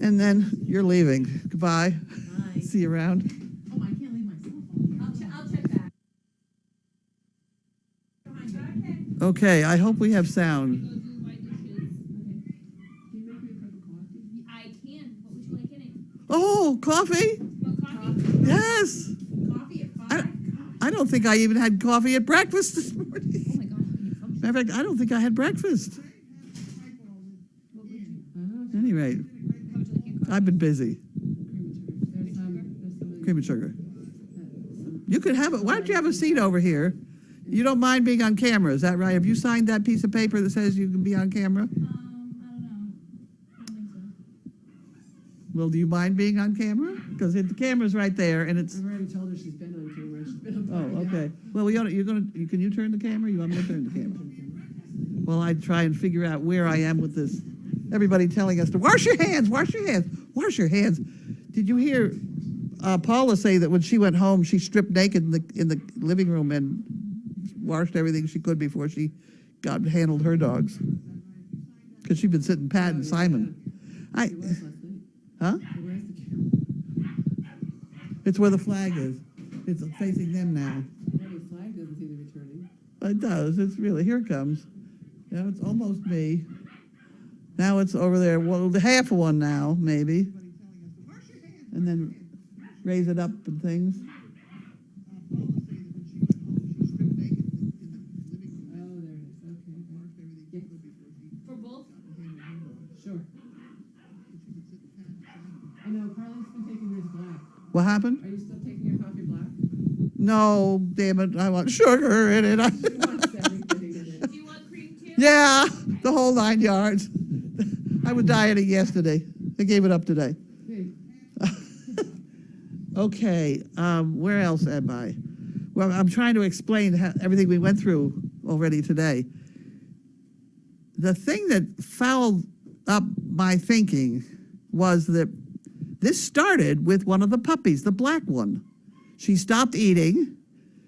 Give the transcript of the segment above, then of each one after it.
And then you're leaving. Goodbye. Bye. See you around. Oh, I can't leave my cell phone. I'll check back. Okay, I hope we have sound. I can. What would you like in it? Oh, coffee? What coffee? Yes. Coffee at 5? I don't think I even had coffee at breakfast this Oh morning. my god. Matter of fact, I don't think I had breakfast. What would you? At any rate, How would you like your coffee? I've been busy. Cream and sugar. You could have it. Why don't you have a seat over here? You don't mind being on camera, is that right? Have you signed that piece of paper that says you can be on camera? I don't know. I don't think so. Well, do you mind being on camera? Because the camera's right there, and it's. I've already told her she's been on camera. She's been on Oh, okay. Well, can you turn the camera? You want me to turn the camera? Well, I try and figure out where I am with this. Everybody telling us to wash your hands, wash your hands, wash your hands. Did you hear Paula say that when she went home, she stripped naked in the living room and washed everything she could before she handled her dogs? Because she'd been sitting pat and Simon. She was last night. Huh? Where's the camera? It's where the flag is. It's facing them now. Well, the flag doesn't seem to be turning. It does. It's really, here it comes. Now it's almost me. Now it's over there. Well, the half of one now, maybe. And then raise it up and things. Oh, there it is. Okay. For both? Sure. I know, Carlene's been taking hers black. What happened? Are you still taking your coffee black? No, damn it. I want sugar in it. She wants everything in it. Do you want cream too? Yeah, the whole 9 yards. I was dieting yesterday. I gave it up today. Hey, Okay, where else am I? Well, I'm trying to explain everything we went through already today. The thing that fouled up my thinking was that this started with one of the puppies, the black one. She stopped eating.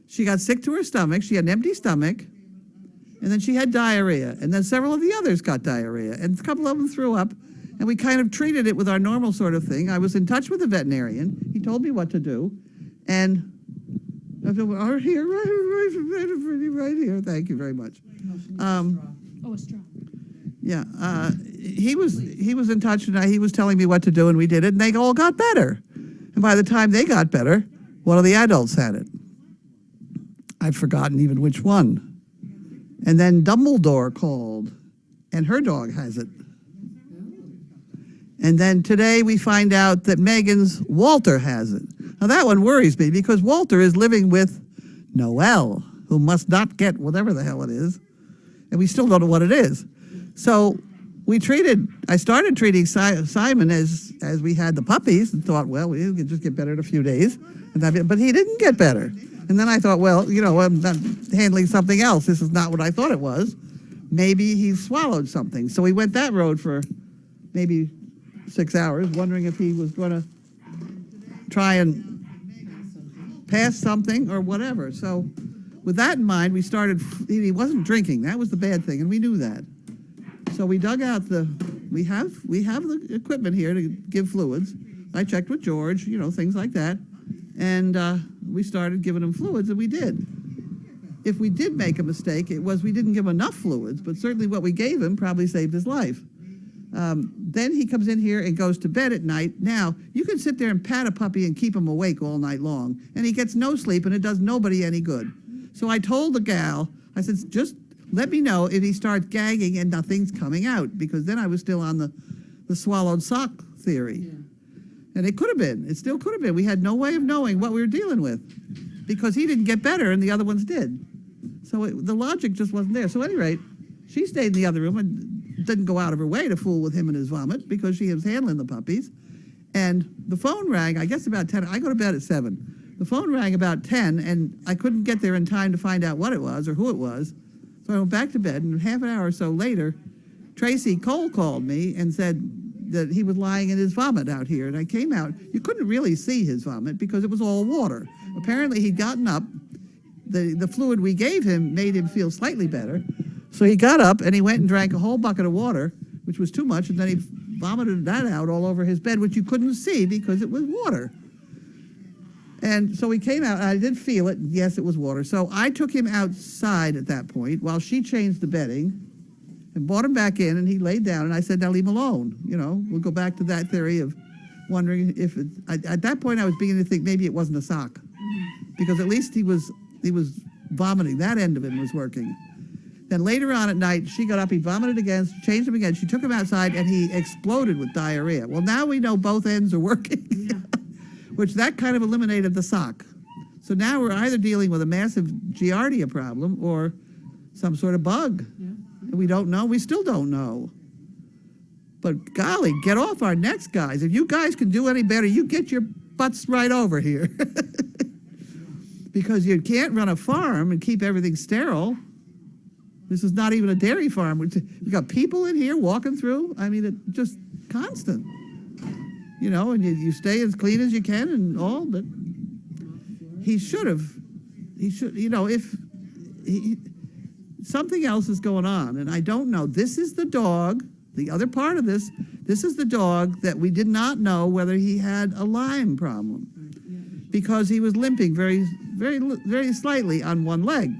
She got sick to her stomach. She had an empty stomach. And then she had diarrhea. And then several of the others got diarrhea. And a couple of them threw up. And we kind of treated it with our normal sort of thing. I was in touch with the veterinarian. He told me what to do. And I said, well, here, right here. Thank you very much. no, she needs Um, a straw. Oh, a straw. Yeah, he was in touch and he was telling me what to do, and we did it, and they all got better. And by the time they got better, one of the adults had it. I've forgotten even which one. And then Dumbledore called, and her dog has it. And then today we find out that Megan's Walter has it. Now that one worries me because Walter is living with Noelle, who must not get whatever the hell it is, and we still don't know what it is. So I started treating Simon as we had the puppies and thought, well, we could just get better in a few days. But he didn't get better. And then I thought, well, I'm not handling something else. This is not what I thought it was. Maybe he swallowed something. So we went that road for maybe 6 hours, wondering if he was going to try and pass something or whatever. So with that in mind, we started, he wasn't drinking. That was the bad thing, and we knew that. So we dug out we have the equipment here to give fluids. I checked with George, things like that. And we started giving him fluids, and we did. If we did make a mistake, it was we didn't give him enough fluids, but certainly what we gave him probably saved his life. Then he comes in here and goes to bed at night. Now, you can sit there and pat a puppy and keep him awake all night long, and he gets no sleep, and it does nobody any good. So I told the gal, I said, just let me know if he starts gagging and nothing's coming out, because then I was still on the swallowed sock theory. Yeah. And it could have been. It still could have been. We had no way of knowing what we were dealing with because he didn't get better and the other ones did. So the logic just wasn't there. So at any rate, she stayed in the other room and didn't go out of her way to fool with him and his vomit because she was handling the puppies. And the phone rang, I guess about 10. I go to bed at 7. The phone rang about 10, and I couldn't get there in time to find out what it was or who it was. So I went back to bed, and half an hour or so later, Tracy Cole called me and said that he was lying in his vomit out here. And I came out. You couldn't really see his vomit because it was all water. Apparently, he'd gotten up. The fluid we gave him made him feel slightly better. So he got up, and he went and drank a whole bucket of water, which was too much, and then he vomited that out all over his bed, which you couldn't see because it was water. And so he came out, and I did feel it. Yes, it was water. So I took him outside at that point while she changed the bedding and brought him back in, and he laid down, and I said, now leave him alone. You know, we'll go back to that theory of wondering if at that point I was beginning to think maybe it wasn't a sock, because at least he was vomiting. That end of him was working. Then later on at night, she got up, he vomited again, changed him again. She took him outside, and he exploded with diarrhea. Well, now we know both ends are working, which that kind of eliminated the sock. So now we're either dealing with a massive giardia problem or some sort of bug. Yeah. We don't know. We still don't know. But golly, get off our necks, guys. If you guys can do any better, you get your butts right over here. Because you can't run a farm and keep everything sterile. This is not even a dairy farm. We've got people in here walking through. I mean, it's just constant. You know, and you stay as clean as you can and all, but he should, you know, if something else is going on, and I don't know. This is the dog, the other part of this is the dog that we did not know whether he had a Lyme problem, because he was limping very, very, very slightly on one leg.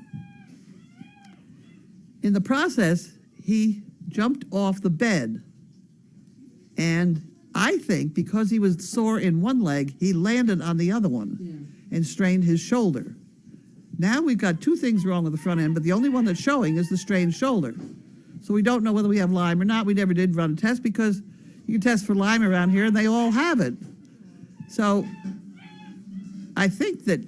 In the process, he jumped off the bed, and I think because he was sore in one leg, he landed on the other one and strained his shoulder. Now we've got two things wrong with the front end, but the only one that's showing is the strained shoulder. So we don't know whether we have Lyme or not. We never did run a test because you can test for Lyme around here and they all have it. So I think that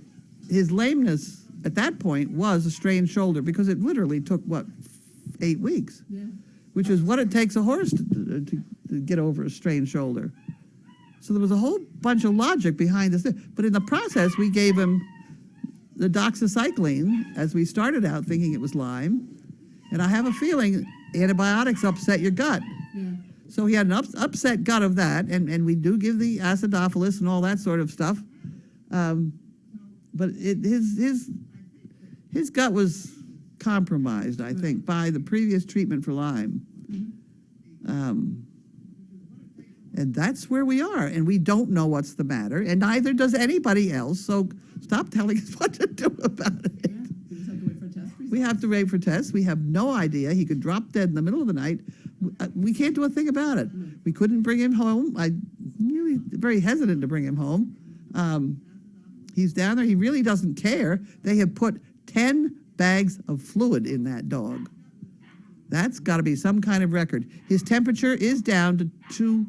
his lameness at that point was a strained shoulder, because it literally took, 8 weeks? Yeah. Which is what it takes a horse to get over a strained shoulder. So there was a whole bunch of logic behind this. But in the process, we gave him the doxycycline as we started out thinking it was Lyme. And I have a feeling antibiotics upset your gut. Yeah. So he had an upset gut of that, and we do give the acidophilus and all that sort of stuff. But his gut was compromised, I think, by the previous treatment for Lyme. And that's where we are, and we don't know what's the matter, and neither does anybody else, so stop telling us what to do about it. Yeah. We just have to wait for test results. We have to wait for tests. We have no idea. He could drop dead in the middle of the night. We can't do a thing about it. We couldn't bring him home. I'm really very hesitant to bring him home. He's down there. He really doesn't care. They have put 10 bags of fluid in that dog. That's got to be some kind of record. His temperature is down to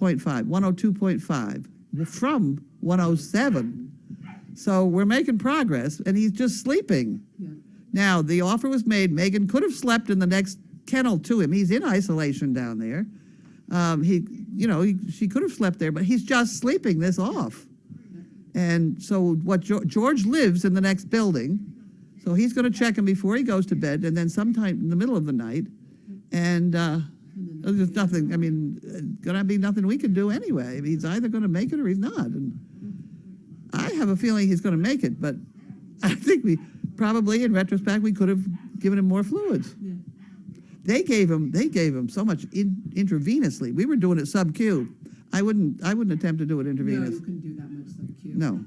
102.5 from 107. So we're making progress, and he's just sleeping. Yeah. Now, the offer was made. Megan could have slept in the next kennel to him. He's in isolation down there. She could have slept there, but he's just sleeping this off. And so George lives in the next building, so he's going to check him before he goes to bed, and then sometime in the middle of the night. And there's nothing, going to be nothing we can do anyway. He's either going to make it or he's not. And I have a feeling he's going to make it, but I think we probably, in retrospect, we could have given him more fluids. Yeah. They gave him so much intravenously. We were doing it sub-Q. I wouldn't attempt to do it No, intravenous. you couldn't do that much sub-Q. No.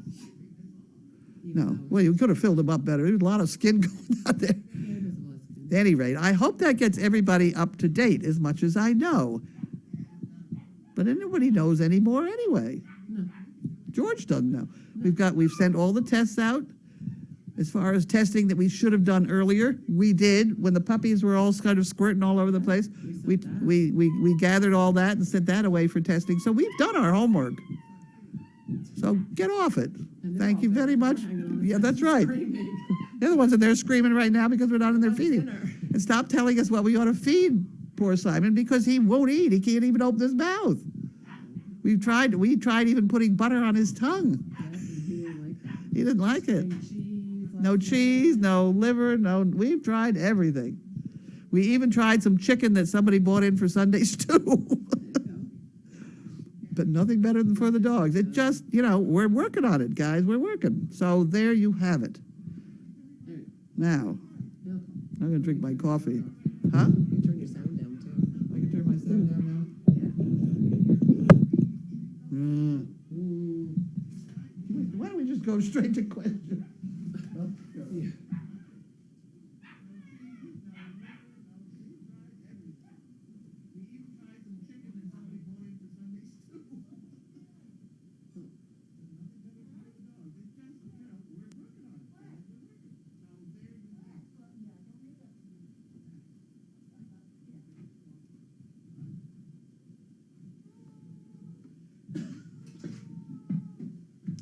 Even No. though- Well, you could have filled him up better. There's a lot of skin going out there. Yeah, it is a lot of skin. At any rate, I hope that gets everybody up to date as much as I know. But nobody knows anymore anyway. No. George doesn't know. We've sent all the tests out. As far as testing that we should have done earlier, we did when the puppies were all kind of squirting all over the place. We gathered all that and sent that away for testing. So we've done our homework. So get off it. And they're Thank all you very there much. hanging on the Yeah, fence that's right. screaming. They're the ones that they're screaming right now because we're not in there feeding. dinner. And stop telling us what we ought to feed poor Simon, because he won't eat. He can't even open his mouth. We tried even putting butter on his tongue. Yeah, he didn't like that. He didn't like it. And cheese, No lots of- cheese, no liver, we've tried everything. We even tried some chicken that somebody bought in for Sunday stew. There you go. But nothing better than for the dogs. It just, we're working on it, guys. We're working. So there you have it. All right. Now, Yeah. I'm going to drink my coffee. Huh? You can turn your sound down too. I can turn my sound down now. Mm. Mm. Why don't we just go straight to question? Yeah.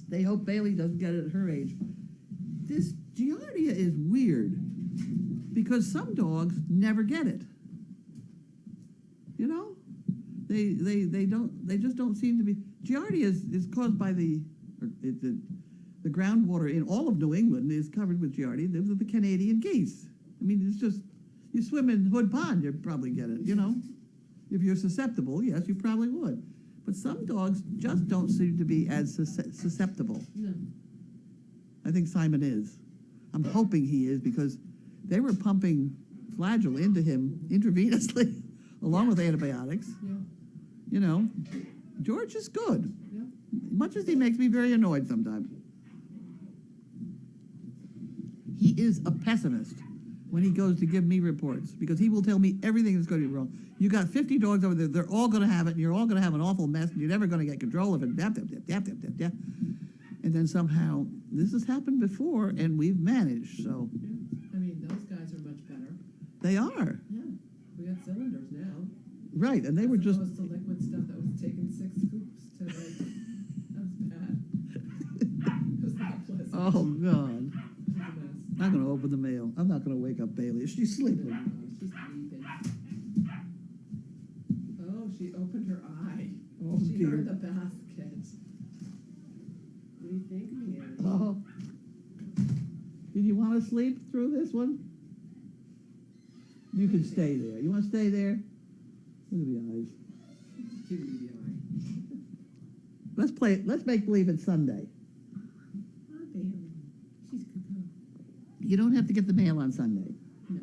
They hope Bailey doesn't get it at her age. This Giardia is weird because some dogs never get it. You know, they just don't seem to be. Giardia is caused by the groundwater in all of New England is covered with Giardia. Those are the Canadian geese. I mean, it's just you swim in Hood Pond, you'd probably get it. You know, if you're susceptible, yes, you probably would. But some dogs just don't seem to be as susceptible. No. I think Simon is. I'm hoping he is because they were pumping Flagyl into him intravenously along with antibiotics. Yeah. You know, George is good, Yeah. much as he makes me very annoyed sometimes. He is a pessimist when he goes to give me reports because he will tell me everything that's going to be wrong. You got 50 dogs over there, they're all going to have it, and you're all going to have an awful mess, and you're never going to get control of it. And then somehow, this has happened before, and we've managed, so Yeah. I mean, those guys are much better. they are. Yeah. We got cylinders now. Right, and they were just, As opposed to liquid stuff that was taking 6 scoops to like, that was bad. It was not pleasant. oh, God. It was a mess. I'm going to open the mail. I'm not going to wake up Bailey. She's sleeping. She's sleeping. Oh, she opened her eye. Oh, she dear. heard the basket. What do you think, Mary? Oh. Did you want to sleep through this one? You can stay there. You want to stay there? Look at the eyes. Give me the eye. Let's make believe it's Sunday. Oh, Bailey. She's good. You don't have to get the mail on Sunday. No.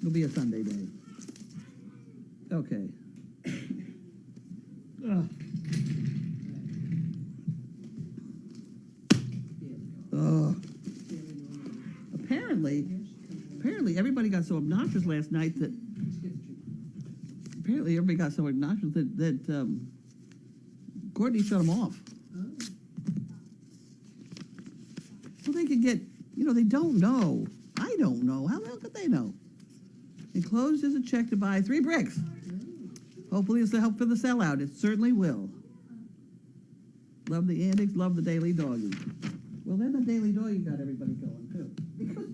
It'll be a Sunday day. Okay. Ugh. Ugh. Apparently everybody got so obnoxious last night that Courtney shut them off. So they could get, they don't know. I don't know. How the hell could they know? Enclosed is a check to buy 3 bricks. Hopefully it's to help for the sellout. It certainly will. Love the antics, love the daily doggy. Well, then the daily doggy got everybody going, too. Because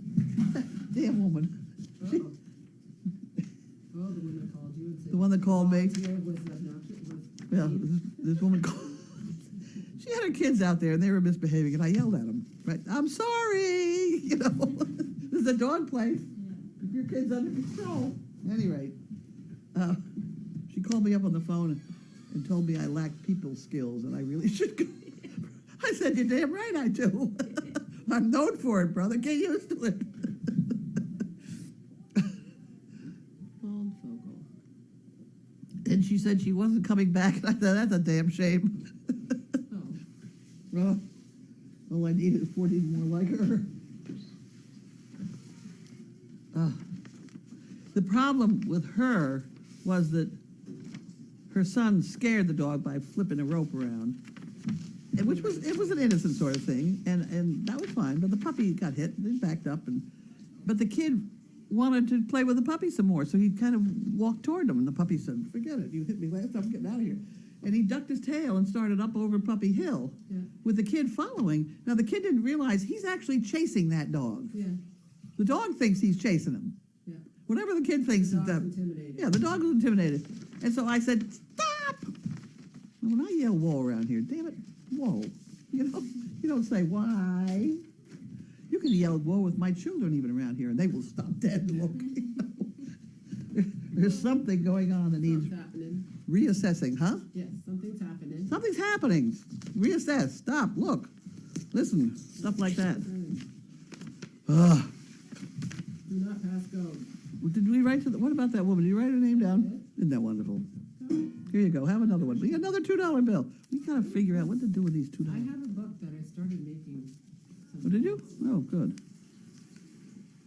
that damn woman. She, Oh, the one that called you and said. the one that called me. Volunteer was obnoxious. Yeah, this woman called. She had her kids out there, and they were misbehaving, and I yelled at them. Right? I'm sorry, This is a dog place. Keep your kids under control. At any rate, she called me up on the phone and told me I lacked people skills, and I really should go. I said, you're damn right I do. I'm known for it, brother. Get used to it. And she said she wasn't coming back, and I thought, that's a damn shame. Well, all I need is 14 more like her. The problem with her was that her son scared the dog by flipping a rope around, and it was an innocent sort of thing, and that was fine. But the puppy got hit, and then backed up, but the kid wanted to play with the puppy some more, so he kind of walked toward him, and the puppy said, "Forget it, you hit me last time, I'm getting out of here." And he ducked his tail and started up over Puppy Hill with the kid following. Now, the kid didn't realize he's actually chasing that dog. Yeah. The dog thinks he's chasing him. Yeah. Whatever the kid thinks The is dog's that. intimidated. Yeah, the dog was intimidated. And so I said, stop! When I yell whoa around here, damn it, whoa. You don't say why. You can yell whoa with my children even around here, and they will stop dead and look. There's something going on that needs Something's happening. reassessing, huh? Yes, something's happening. Something's happening. Reassess. Stop. Look. Listen. Stuff like that. Ugh. Do not pass go. Did we write to what about that woman? Did you write her name down? Isn't that wonderful? Here you go, have another one. We got another $2 bill. We gotta figure out what to do with these $2. I have a book that I started making. Oh, did you? Oh, good.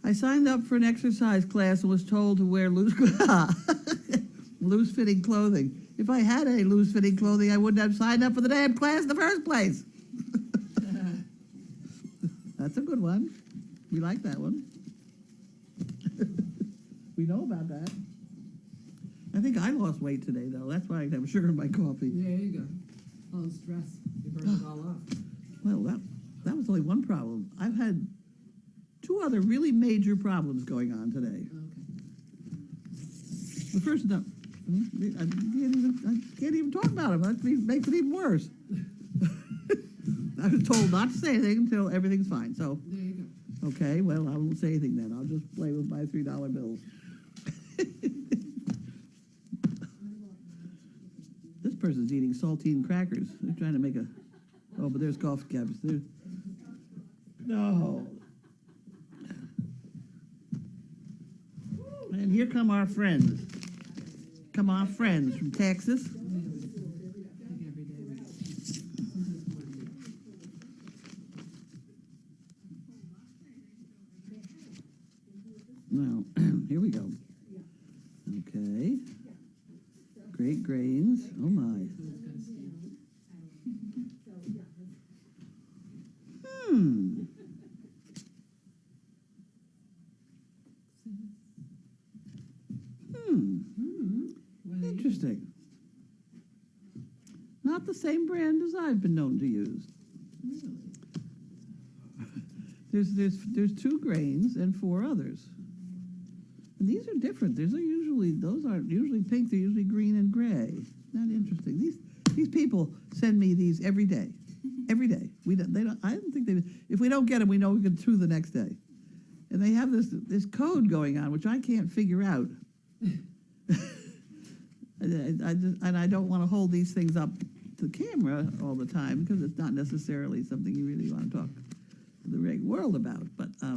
I signed up for an exercise class and was told to wear loose-fitting clothing. If I had any loose-fitting clothing, I wouldn't have signed up for the damn class in the first place. That's a good one. We like that one. We know about that. I think I lost weight today, though. That's why I have sugar in my coffee. There you go. All the stress, you burned it all off. Well, that was only one problem. I've had 2 other really major problems going on today. Okay. The first, no, I can't even talk about them. That makes it even worse. I was told not to say anything until everything's fine. So, There you go. okay, well, I won't say anything then. I'll just play with my $3 bills. This person's eating saltine crackers. They're trying to make a. Oh, but there's coffee cups. No. And here come our friends. Come our friends from Texas. Like every day we go. Sometimes more than that. Well, here we go. Okay. Great grains. Oh my. So it's got a stamp. Hmm. Well, Interesting. Not the same brand as I've been known to use. Really? There's 2 grains and 4 others. And these are different. Those aren't usually pink. They're usually green and gray. Not interesting. These people send me these every day. Every day. I don't think they. If we don't get them, we know we can through the next day. And they have this code going on, which I can't figure out. And I don't want to hold these things up to camera all the time because it's not necessarily something you really want to talk to the regular world about. But I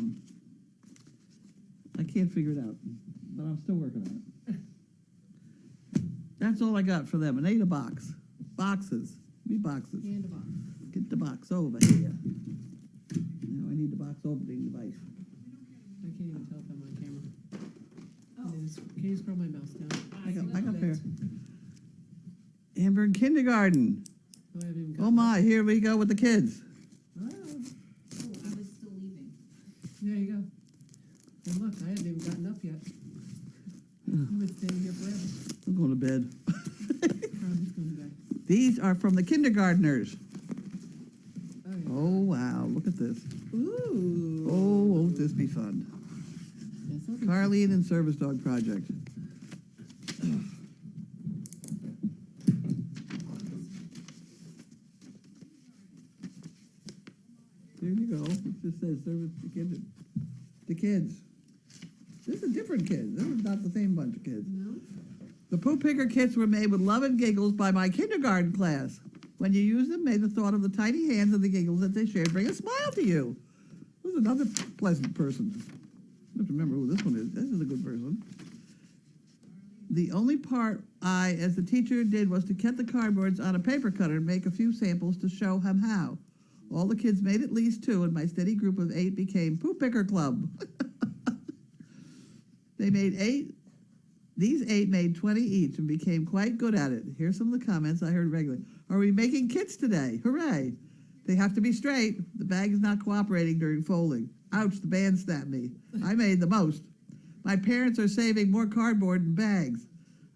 can't figure it out. But I'm still working on it. That's all I got for them. And 8 a box. Boxes. Be boxes. And a box. Get the box over here. Now I need the box opening device. I can't even tell if I'm on camera. Can you scroll my mouse down? I got there. Amber in kindergarten. Oh, I haven't even got Oh my, here we go with the kids. Oh, Oh, I was still leaving. there you go. And look, I haven't even gotten up yet. You've been staying here forever. I'm going to bed. Carlene's going to bed. These are from the kindergartners. Oh, yeah. Oh wow, look at this. Ooh. Oh, won't this be fun? Yes, I'll be- Carlene and Service Dog Project. There you go. It just says service to kids. The kids. This is different kids. This is not the same bunch of kids. No? The Pooh Picker kits were made with love and giggles by my kindergarten class. When you use them, may the thought of the tiny hands and the giggles that they shared bring a smile to you. Who's another pleasant person? I have to remember who this one is. This is a good person. The only part I, as the teacher, did was to cut the cardboards on a paper cutter and make a few samples to show him how. All the kids made at least 2, and my steady group of 8 became Pooh Picker Club. They made 8. These 8 made 20 each and became quite good at it. Here's some of the comments I heard regularly. Are we making kits today? Hooray. They have to be straight. The bag is not cooperating during folding. Ouch, the band snapped me. I made the most. My parents are saving more cardboard and bags.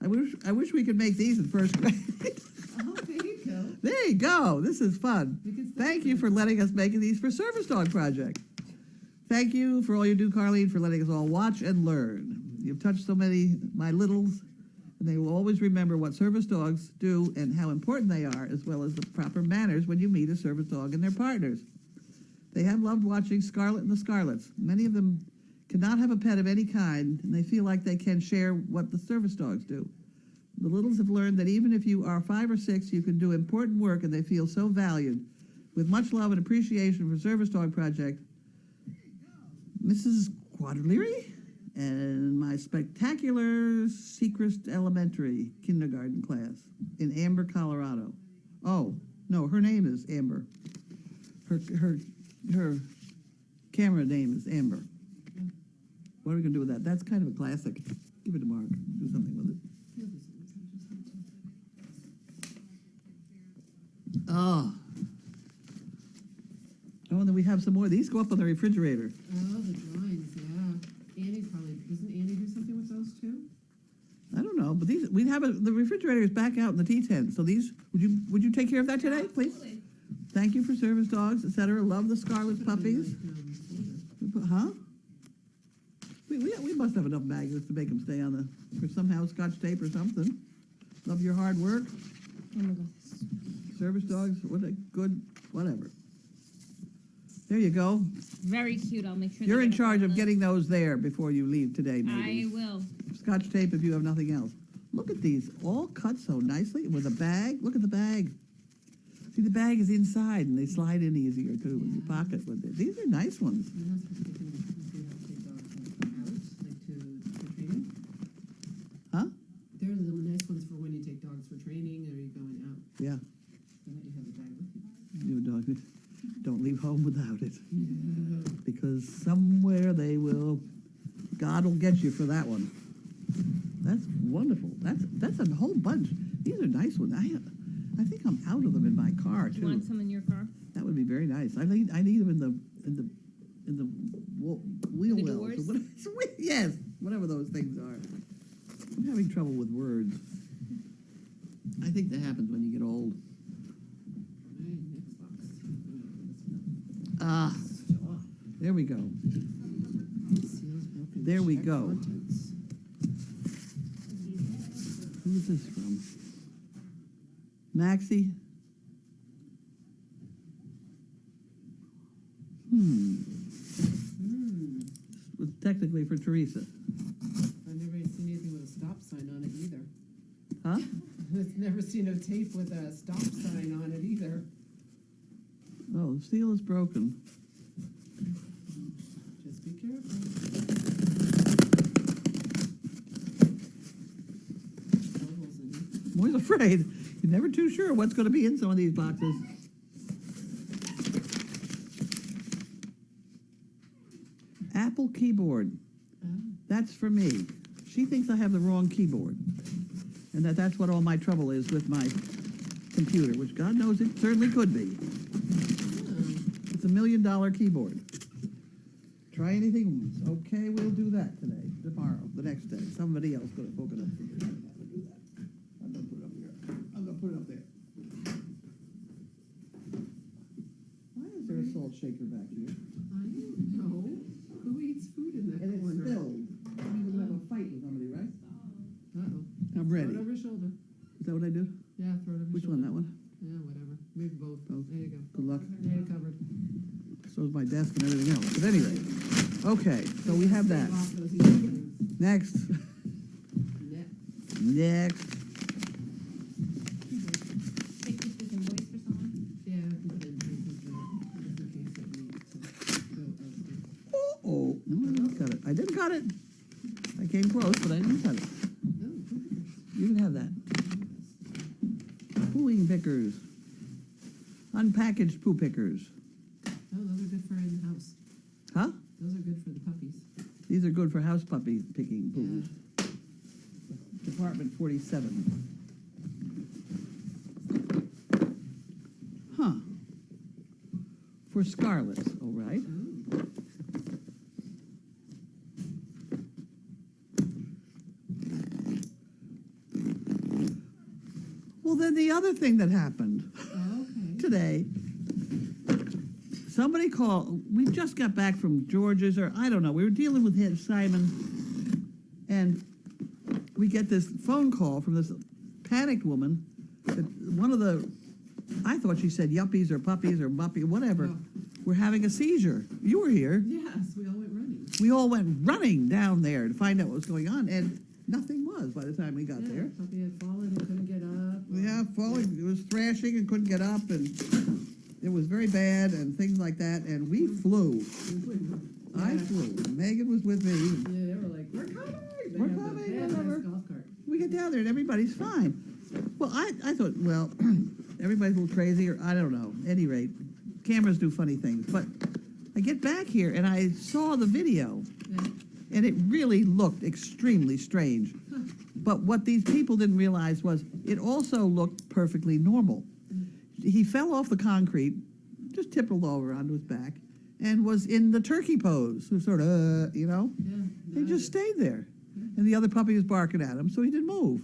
I wish we could make these in first grade. Oh, there you go. There you go. This is fun. We can start Thank you with- for letting us make these for Service Dog Project. Thank you for all you do, Carlene, for letting us all watch and learn. You've touched so many, my littles, and they will always remember what service dogs do and how important they are, as well as the proper manners when you meet a service dog and their partners. They have loved watching Scarlet and the Scarlets. Many of them cannot have a pet of any kind, and they feel like they can share what the service dogs do. The littles have learned that even if you are 5 or 6, you can do important work, and they feel so valued. With much love and appreciation for Service Dog Project, Mrs. Quadrileri and my spectacular Sechrist Elementary kindergarten class in Amber, Colorado. Oh, no, her name is Amber. Her camera name is Amber. What are we gonna do with that? That's kind of a classic. Give it to Mark. Do something with it. Oh. Oh, and then we have some more. These go up on the refrigerator. Oh, the drawings, yeah. Andy probably, doesn't Andy do something with those too? I don't know, but these we have the refrigerator is back out in the T10. So these would you take care of that today, please? Absolutely. Thank you for service dogs, etc. Love the scarlet puppies. Huh? We must have enough magnets to make them stay on the, or somehow scotch tape or something. Love your hard work. Oh my God. Service dogs, what a good, whatever. There you go. Very cute. I'll make sure. You're they in get a charge of photo. getting those there before you leave today, I maybe. will. Scotch tape if you have nothing else. Look at these, all cut so nicely with a bag. Look at the bag. See, the bag is inside and they slide in easier too in your pocket with it. These are nice ones. You're not supposed to get them if you have to take dogs out, like to training? Huh? They're the nice ones for when you take dogs for training or you're going out. Yeah, So that you have a bag with you. you dog. Don't leave home without it. Yeah. Because somewhere they will, God will get you for that one. That's wonderful. That's a whole bunch. These are nice ones. I think I'm out of them in my car Do too. you want some in your car? That would be very nice. I need them in the wheel The wells. doors? Or whatever, yes, whatever those things are. I'm having trouble with words. I think that happens when you get old. Right, next box. Ah, Jaw. there we go. Seals broken. There we Check go. contents. Who's this from? Maxie? Hmm. Was technically for Teresa. I've never seen anything with a stop sign on it either. Huh? I've never seen a tape with a stop sign on it either. Oh, the seal is broken. Just be careful. Bubbles in it. I'm always afraid. You're never too sure what's going to be in some of these boxes. Apple keyboard. Oh. That's for me. She thinks I have the wrong keyboard. And that's what all my trouble is with my computer, which God knows it certainly could be. Oh. It's $1 million keyboard. Try anything once. Okay, we'll do that today, tomorrow, the next day. Somebody else going to hook it up for you. I'm going to do that. I'm going to put it up here. I'm going to put it up there. Why is there a salt shaker back here? I don't know. Who eats food in that And it's corner? spilled. I'm going to have a fight with somebody, right? Uh-oh. I'm Throw ready. it over your shoulder. Is that what I do? Yeah, throw it over Which your one, shoulder. that one? Yeah, whatever. Maybe both. Both. There you go. Good luck. Now you're covered. So is my desk and everything else. But anyway, okay, so we have that. Save off those easy things. Next, Next. next. Take this invoice for someone. Yeah, we can do this, just in case it needs to go out. Oh, no, I didn't cut it. I didn't cut it. I came close, but I didn't cut it. Oh, You can have that. Pooing pickers. Unpackaged poo pickers. oh, those are good for in the house. Huh? Those are good for the puppies. These are good for house puppy picking poos. Department 47. Huh. For Scarlets, all right. Ooh. Well, then the other thing that happened Okay. today, somebody called, we just got back from George's, or I don't know, we were dealing with him, Simon, and we get this phone call from this panicked woman, that one of the, I thought she said yuppies or puppies or muppy, whatever, Oh. were having a seizure. You were here. Yes, we all went running. We all went running down there to find out what was going on, and nothing was by the time we got Yeah, there. puppy had fallen and couldn't get up. Yeah, falling, it was thrashing and couldn't get up, and it was very bad, and things like that, and we flew. I Yeah. flew. Megan was with me. Yeah, they were like get down there and everybody's fine. Well, I thought, well, everybody's a little crazy, or I don't know. At any rate, cameras do funny things. But I get back here and I saw the video, Yeah. and it really looked extremely strange. But what these people didn't realize was it also looked perfectly normal. He fell off the concrete, just tippled over onto his back, and was in the turkey pose, sort of, you know? Yeah. He just stayed there. And the other puppy was barking at him, so he didn't move.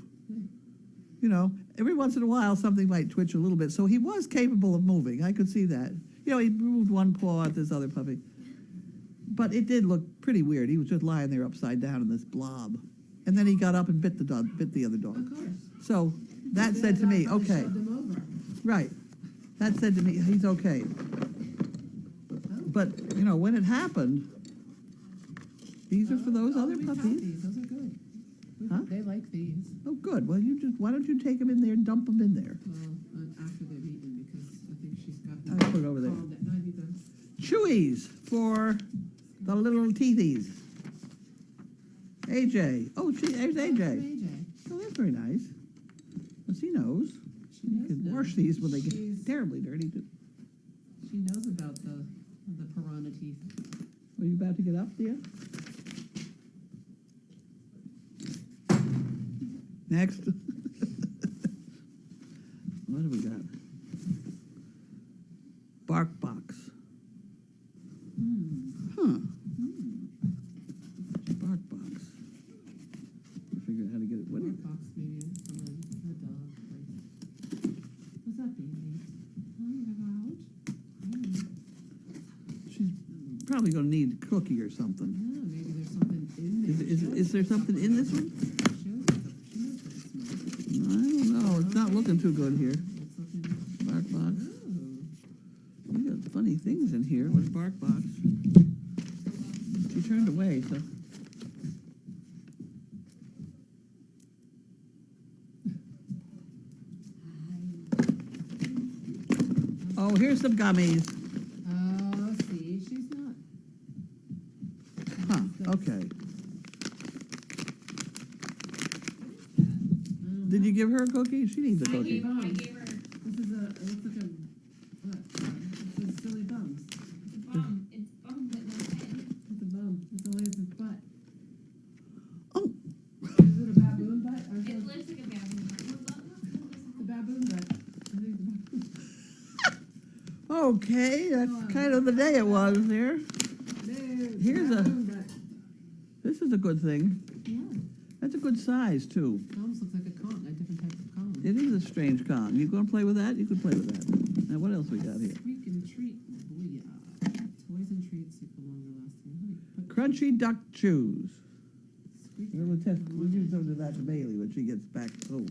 You know, every once in a while something might twitch a little bit, so he was capable of moving. I could see that. You know, he moved one paw at this other puppy. But it did look pretty weird. He was just lying there upside down in this blob. And then he got up and bit the other dog. Of course. So that said to me, okay, Shoved him over. right. That said to me, he's okay. But, you know, when it happened, these are for those other we've had puppies. these. Those are good. Huh? They like these. Oh, good. Well, why don't you take them in there and dump them in there? Well, after they've eaten, because I think she's got. I'll put it over there. No, I need them. Chewies for the little teethies. AJ. Oh, there's AJ. AJ. Oh, that's very nice. Well, she knows. She You knows can now. wash these when they get She's- terribly dirty. She knows about the piranha teeth. Are you about to get up, dear? Next. What have we got? Bark box. Huh. Bark box. We'll figure out how to get it. What Bark box maybe from a dog place. What's that, baby? She's probably going to need a cookie or something. Yeah, maybe there's something in there. Is there something in this one? I don't know. It's not looking too good here. Bark box. We got funny things in here with bark box. She turned away, so. Oh, here's some gummies. Oh, see, she's not. Huh, okay. Did you give her a cookie? She needs a I cookie. gave her, This is it looks like a, what? This is silly bums. it's bum, but no head. It's a bum. It's only its butt. Oh, Is it a baboon butt? Or is It it looks like a baboon. the baboon butt? I think the baboon. okay, that's kind of the day it was there. There's Here's a- baboon butt. This is a good thing. Yeah. That's a good size, too. It almost looks like a Kong, a different type of Kong. It is a strange Kong. You gonna play with that? You can play with that. Now, what else we got here? Squeak and treat. Booyah. Toys and treats equal longer lasting. Put Crunchy duck chews. squeak. We'll give some of that to Bailey when she gets back home.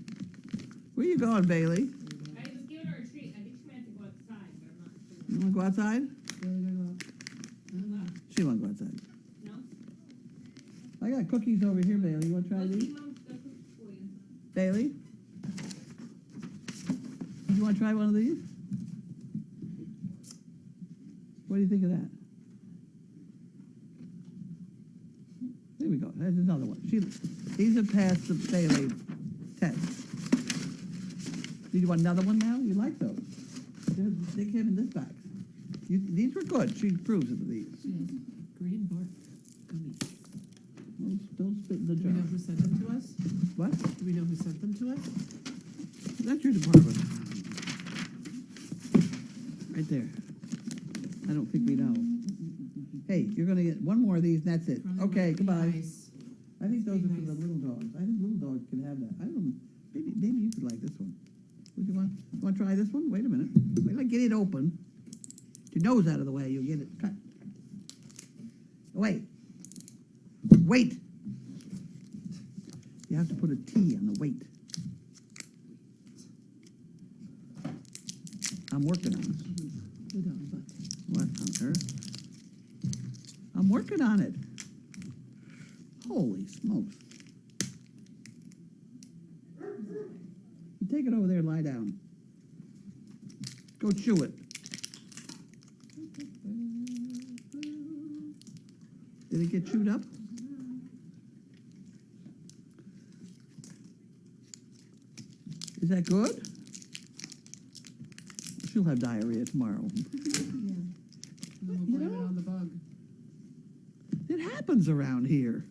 Where you going, Bailey? I was giving her a treat. I think she meant to go outside, but I'm not sure. You wanna go outside? Really gonna go out? She wanna go outside. No? I got cookies over here, Bailey. You wanna try Let's see, these? Mom's got some for you. Bailey? You wanna try one of these? What do you think of that? There we go. There's another one. These have passed the Bailey test. Do you want another one now? You like those? They came in this box. These were good. She approves of these. She has green bark gummies. Don't spit in the Do we know jar. who sent them to us? What? Do we know who sent them to us? That's your department. Right there. I don't think we know. Hey, you're gonna get one more of these and that's it. Probably Okay, might be goodbye. nice. I think those are for Nice. the little dogs. I think little dogs can have that. I don't know. Maybe you could like this one. Would you want to try this one? Wait a minute. Wait till I get it open. Get your nose out of the way. You'll get it cut. Wait. Wait. You have to put a T on the wait. I'm working on it. Good on butt. What on earth? I'm working on it. Holy smokes. You take it over there and lie down. Go chew it. Did it get chewed up? Is that good? She'll have diarrhea tomorrow. Yeah. And then You we'll blame it know? on the bug. It happens around here.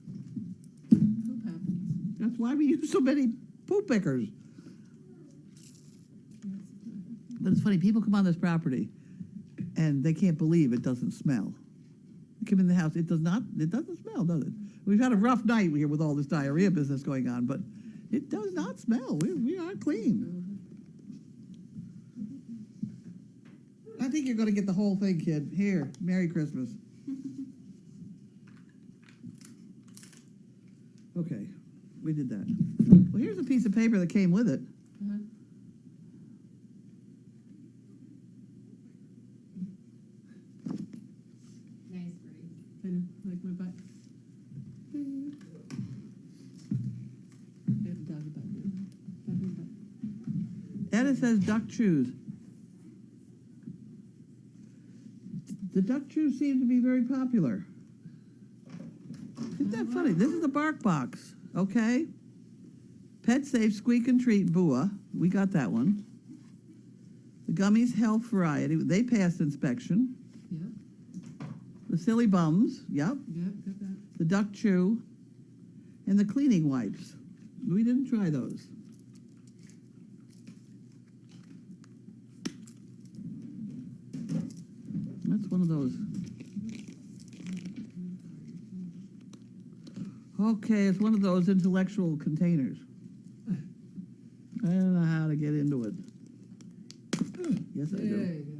Poop happens. That's why we use so many poop pickers. But it's funny, people come on this property and they can't believe it doesn't smell. You come in the house, it doesn't smell, does it? We've had a rough night here with all this diarrhea business going on, but it does not smell. We are clean. I think you're going to get the whole thing, kid. Here, Merry Christmas. Okay, we did that. Well, here's a piece of paper that came with it. Uh-huh. Nice, Bree. I know, like my butt. I have a doggy butt now. Doggy butt. And it says duck chews. The duck chews seem to be very popular. Isn't that funny? This is the bark box, okay? Pet safe, squeak and treat, BUA. We got that one. The gummies health variety, they passed inspection. Yep, The silly bums, yep. yep, got that. The duck chew. And the cleaning wipes. We didn't try those. That's one of those. Okay, it's one of those intellectual containers. I don't know how to get into it. Yes, I There do. you go. There you go.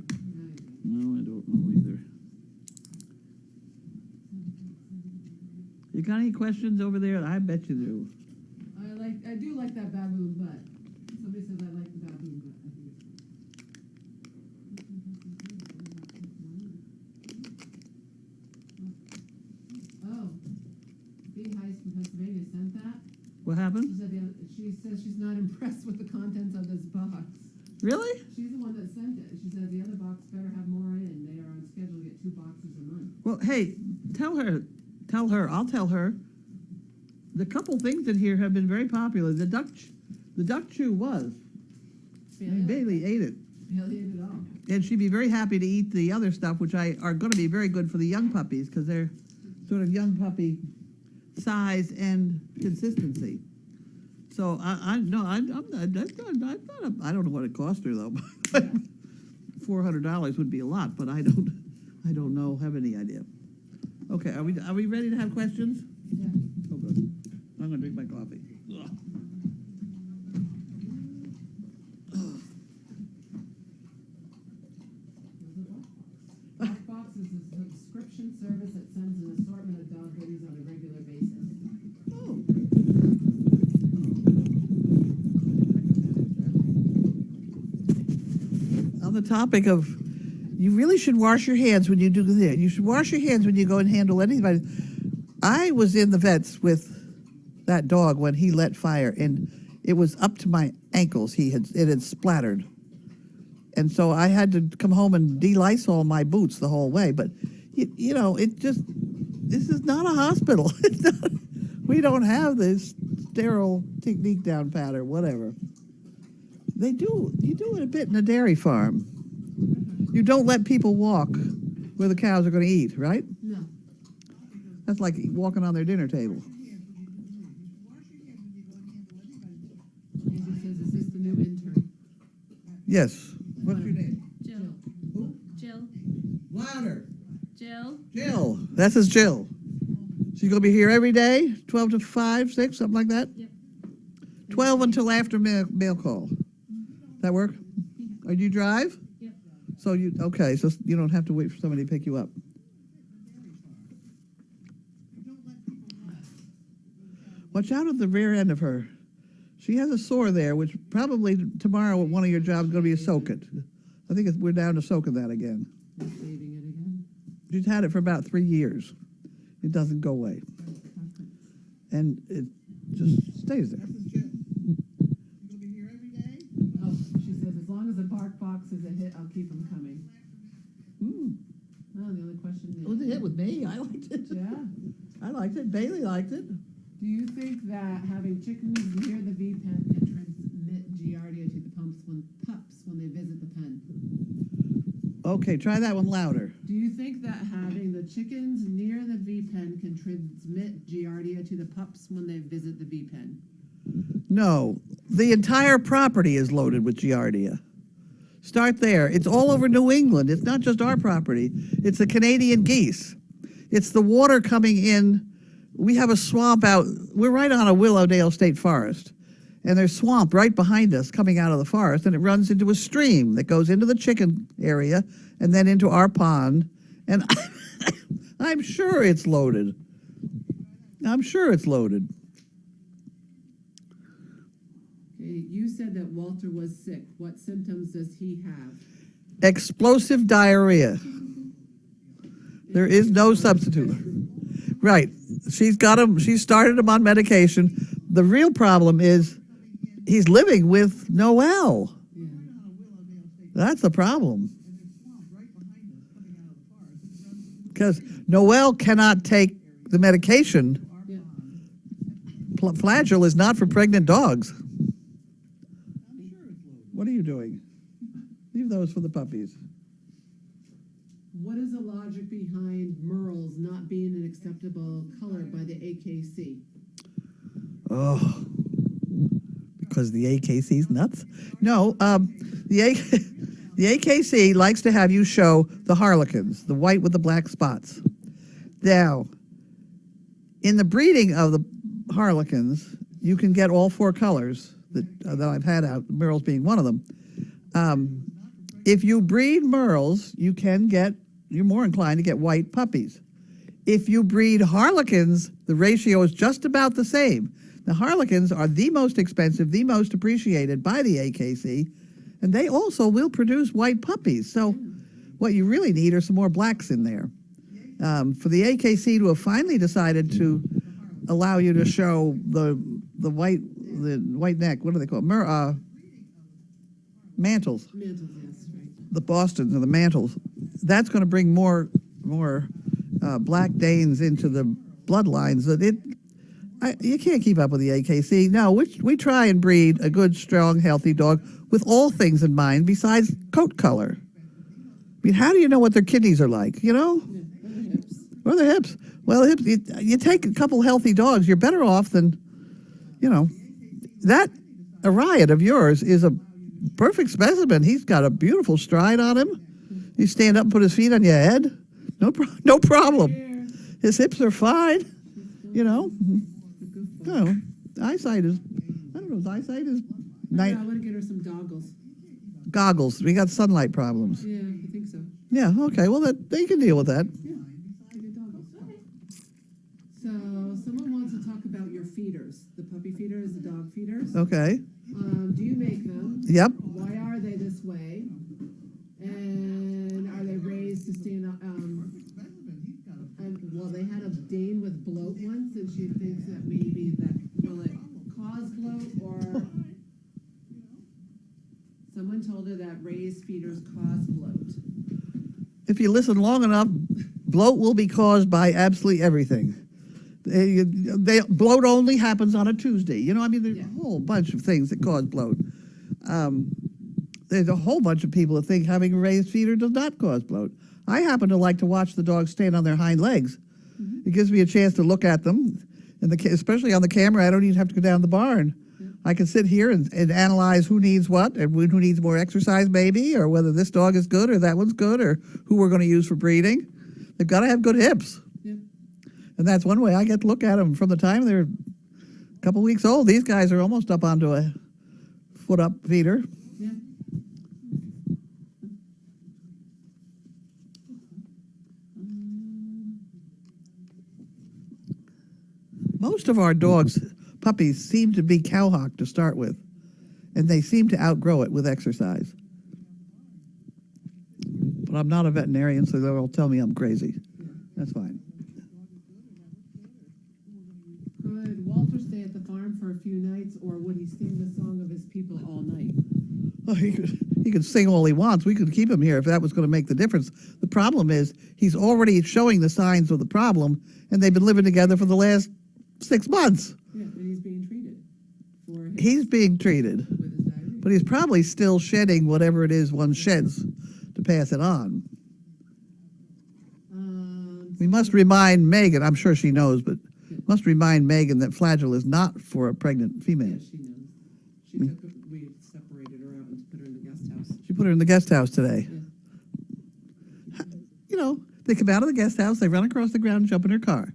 No, I don't know either. You got any questions over there? I bet you do. I do like that baboon butt. Somebody says I like the baboon butt. I think it's oh, Bee Heist from Pennsylvania sent that. What happened? She says she's not impressed with the contents of this box. Really? She's the one that sent it. She says the other box better have more in. They are on schedule to get 2 boxes a month. Well, hey, I'll tell her. The couple things in here have been very popular. The duck chew was. Bailey ate it. Bailey ate it all. And she'd be very happy to eat the other stuff, which are going to be very good for the young puppies because they're sort of young puppy size and consistency. So I don't know what it cost her though. $400 would be a lot, but I don't know, have any idea. Okay, are we ready to have questions? Yeah. Oh, good. I'm gonna drink my coffee. Ugh. Box Box is a subscription service that sends an assortment of dog goodies on a regular basis. Oh. On the topic of, you really should wash your hands when you do that. You should wash your hands when you go and handle anybody. I was in the vets with that dog when he let fire, and it was up to my ankles. It had splattered. And so I had to come home and de-Lysol my boots the whole way. But, you know, this is not a hospital. It's not, we don't have this sterile technique down pat or whatever. You do it a bit in a dairy farm. You don't let people walk where the cows are going to eat, right? No. That's like walking on their dinner table. Andrew says, is this the new intern? Yes. What's your name? Jill. Who? Jill. Louder. Jill. Jill. That's his Jill. She's going to be here every day, 12 to 5, 6, something like that? Yep. 12 until after mail call. That work? Or do you drive? Yep. So you don't have to wait for somebody to pick you up. Watch out at the rear end of her. She has a sore there, which probably tomorrow one of your jobs is going to be to soak it. I think we're down to soaking that again. We're saving it again. She's had it for about 3 years. It doesn't go away. And it just stays there. Oh, she says, as long as the Bark Box is a hit, I'll keep them coming. Oh, the only question It was a is, hit with me. I liked it. yeah. I liked it. Bailey liked it. Do you think that having chickens near the V pen entrance transmit Giardia to the pups when they visit the pen. Okay, try that one louder. Do you think that having the chickens near the V pen can transmit Giardia to the pups when they visit the V pen? No, the entire property is loaded with Giardia. Start there. It's all over New England. It's not just our property. It's the Canadian geese. It's the water coming in. We have a swamp out. We're right on a Willowdale State Forest. And there's swamp right behind us coming out of the forest, and it runs into a stream that goes into the chicken area and then into our pond. And I'm sure it's loaded. I'm sure it's loaded. Okay, you said that Walter was sick. What symptoms does he have? Explosive diarrhea. There is no substitute. Right. She's got him. She started him on medication. The real problem is he's living with Noel. Yeah. That's the problem. Because Noel cannot take the medication. Yeah. Flagyl is not for pregnant dogs. What are you doing? Leave those for the puppies. What is the logic behind merles not being an acceptable color by the AKC? Oh, because the AKC's nuts? No, the AKC likes to have you show the harlequins, the white with the black spots. Now, in the breeding of the harlequins, you can get all four colors that I've had out, merles being one of them. If you breed merles, you're more inclined to get white puppies. If you breed harlequins, the ratio is just about the same. The harlequins are the most expensive, the most appreciated by the AKC, and they also will produce white puppies. So what you really need are some more blacks in there. For the AKC to have finally decided to allow you to show the white neck, what do they call it? Mantles. Mantles, yes, right. The Bostons and the mantles. That's going to bring more Black Danes into the bloodlines. You can't keep up with the AKC. No, we try and breed a good, strong, healthy dog with all things in mind besides coat color. I mean, how do you know what their kidneys are like, you know? Yeah, Or the hips. Well, hips, you take a couple healthy dogs, you're better off than, that Ariad of yours is a perfect specimen. He's got a beautiful stride on him. You stand up and put his feet on your head. No problem. His hips are fine, No, eyesight is, I don't know, his eyesight is I want to get her some goggles. We got sunlight problems. Yeah, I think so. Yeah, okay, well, they can deal with that. Yeah, I get goggles. So someone wants to talk about your feeders. The puppy feeders, the dog feeders. Okay, Do you make them? yep. Why are they this way? And are they raised to stand up? Well, they had a Dane with bloat once, and she thinks that maybe will it cause bloat, or someone told her that raised feeders cause bloat. If you listen long enough, bloat will be caused by absolutely everything. Bloat only happens on a Tuesday. There's a whole bunch of things that cause bloat. There's a whole bunch of people that think having a raised feeder does not cause bloat. I happen to like to watch the dogs stand on their hind legs. It gives me a chance to look at them, and especially on the camera, I don't even have to go down the barn. I can sit here and analyze who needs what, and who needs more exercise maybe, or whether this dog is good or that one's good, or who we're going to use for breeding. They've got to have good hips. Yeah. And that's one way I get to look at them from the time they're a couple weeks old. These guys are almost up onto a foot-up feeder. Yeah. Most of our puppies seem to be cowhock to start with, and they seem to outgrow it with exercise. But I'm not a veterinarian, so they'll tell me I'm crazy. That's fine. Could Walter stay at the farm for a few nights, or would he sing the song of his people all night? Well, he could sing all he wants. We could keep him here if that was going to make the difference. The problem is he's already showing the signs of the problem, and they've been living together for the last 6 months. Yeah, and he's being treated for his, He's being treated. with his but he's probably still shedding whatever it is one sheds to pass it on. We must remind Megan, I'm sure she knows, but must remind Megan that Flagyl is not for a pregnant female. Yeah, she knows. She took, we separated her out and put her in the guest house. She put her in the guest house today. Yeah. You know, they come out of the guest house, they run across the ground and jump in her car.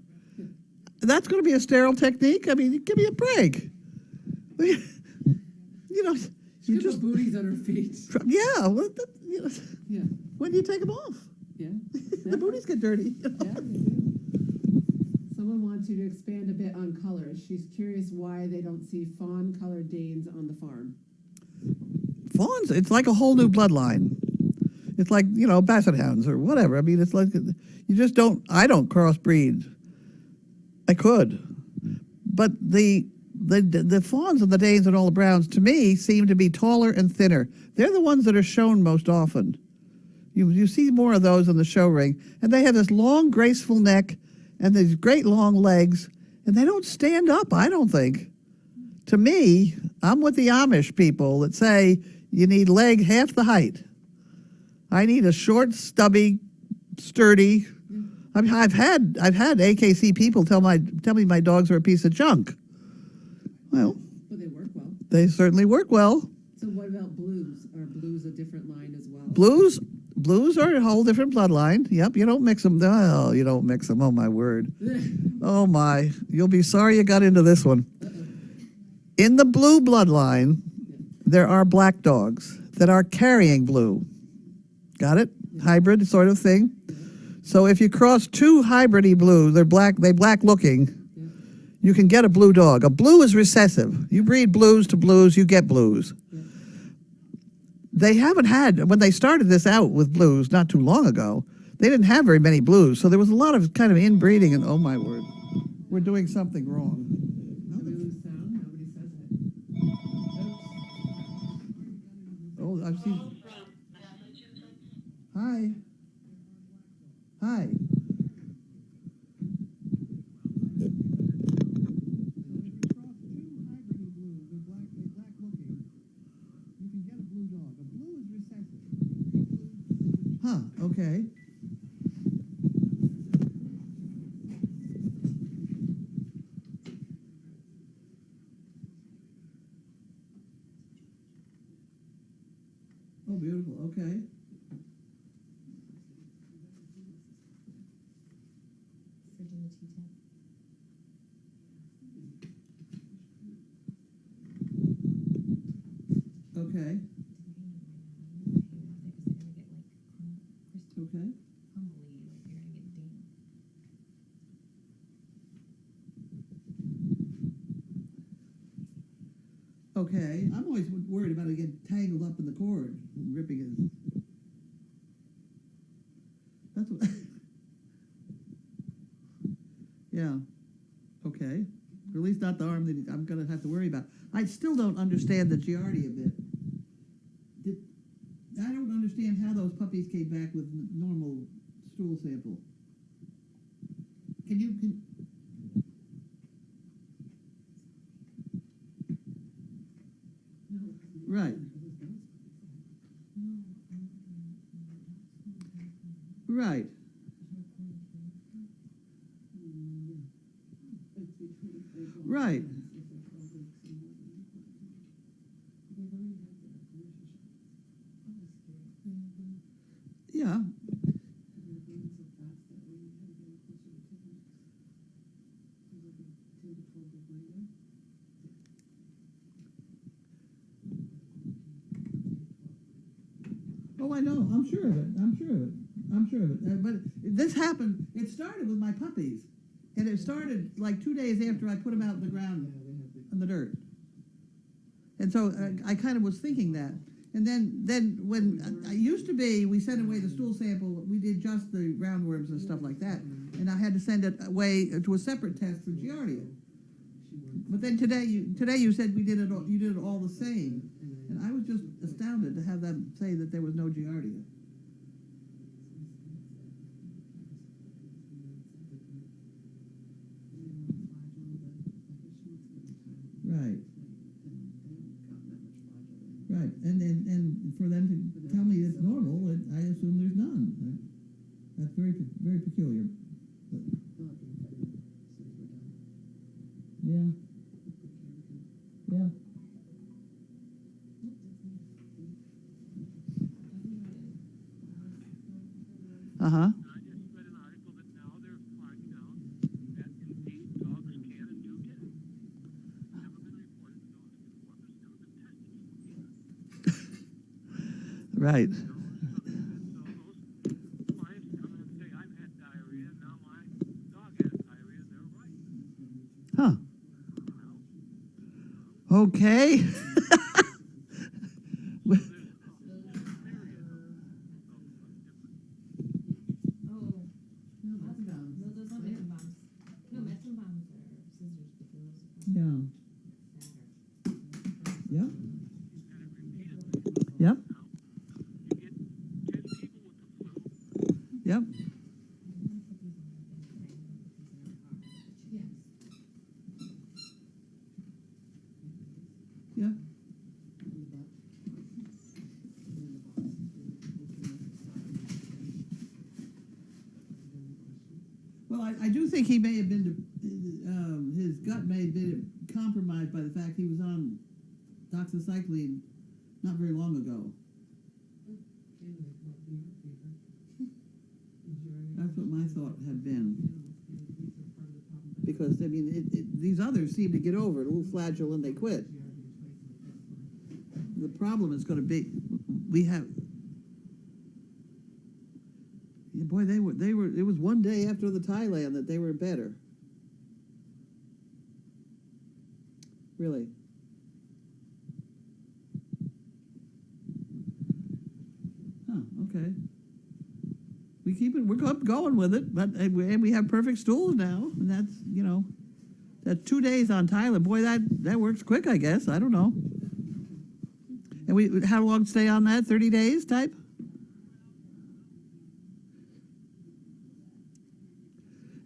That's going to be a sterile technique? I mean, give me a break. You know, She you put just, booties on her feet. yeah, well, you know, Yeah, when do you take them off? yeah. The booties get dirty. You know? Yeah, they do. Someone wants you to expand a bit on colors. She's curious why they don't see fawn-colored Danes on the farm. Fawns, it's like a whole new bloodline. It's like, you know, basset hounds or whatever. I mean, it's like, you just don't, I don't crossbreed. I could. But the fawns and the Danes and all the browns, to me, seem to be taller and thinner. They're the ones that are shown most often. You see more of those in the show ring, and they have this long, graceful neck and these great long legs, and they don't stand up, I don't think. To me, I'm with the Amish people that say you need leg half the height. I need a short, stubby, sturdy. I mean, I've had AKC people tell me my dogs are a piece of junk. Well, But they work well. they certainly work well. So what about blues? Are blues a different line as well? Blues are a whole different bloodline. Yep, you don't mix them. Oh, you don't mix them. Oh, my word. Oh, my. You'll be sorry you got into this one. In the blue bloodline, there are black dogs that are carrying blue. Got it? Hybrid sort of thing. So if you cross two hybridy blue, they're black looking, you can get a blue dog. A blue is recessive. You breed blues to blues, you get blues. They haven't had, when they started this out with blues not too long ago, they didn't have very many blues. So there was a lot of kind of inbreeding, and oh my word, we're doing something wrong. Did we lose sound? Nobody says it. Oh, I've seen. Hi. Hi. Huh, okay. Oh, beautiful, okay. Okay. Okay. Okay. I'm always worried about it getting tangled up in the cord and ripping it. That's what. Yeah. Okay. Or at least not the arm that I'm going to have to worry about. I still don't understand the Giardia bit. I don't understand how those puppies came back with normal stool sample. Can right. Right. Right. Yeah. Oh, I know. I'm sure of it. I'm sure of it. I'm sure of it. But this happened. It started with my puppies, and it started like 2 days after I put them out in the ground in the dirt. And so I kind of was thinking that. And then when I used to be, we sent away the stool sample. We did just the roundworms and stuff like that, and I had to send it away to a separate test for Giardia. But then today you said we did it. You did it all the same, and I was just astounded to have them say that there was no Giardia. Right. Right. for them to tell me it's normal, and I assume there's none. That's very, very peculiar. But, yeah. Yeah. Uh-huh. I just read an article that now they're finding out that indeed dogs can and do get it. Never been reported in dogs before, but it's never been tested. Right. So those clients come in and say, I've had diarrhea, now my dog has diarrhea, they're right. Huh. Okay. Oh, no, that's bombs. No, those aren't medicine bombs. No, medicine bombs are scissors, but those Yeah. fatter. Yep. Yep. You get 10 people with the flu, Yep. Yes. Yep. Well, I do think he may have been, his gut may have been compromised by the fact he was on doxycycline not very long ago. That's what my thought had been. Because, I mean, these others seem to get over it, a little flagell, and they quit. The problem is going to be, we have, yeah, boy, they were, it was one day after the Thailand that they were better. Really. Huh, okay. We keep it, we're going with it, but, and we have perfect stools now, and that's, you know, that's 2 days on Thailand. Boy, that works quick, I guess, I don't know. And how long stay on that, 30 days type?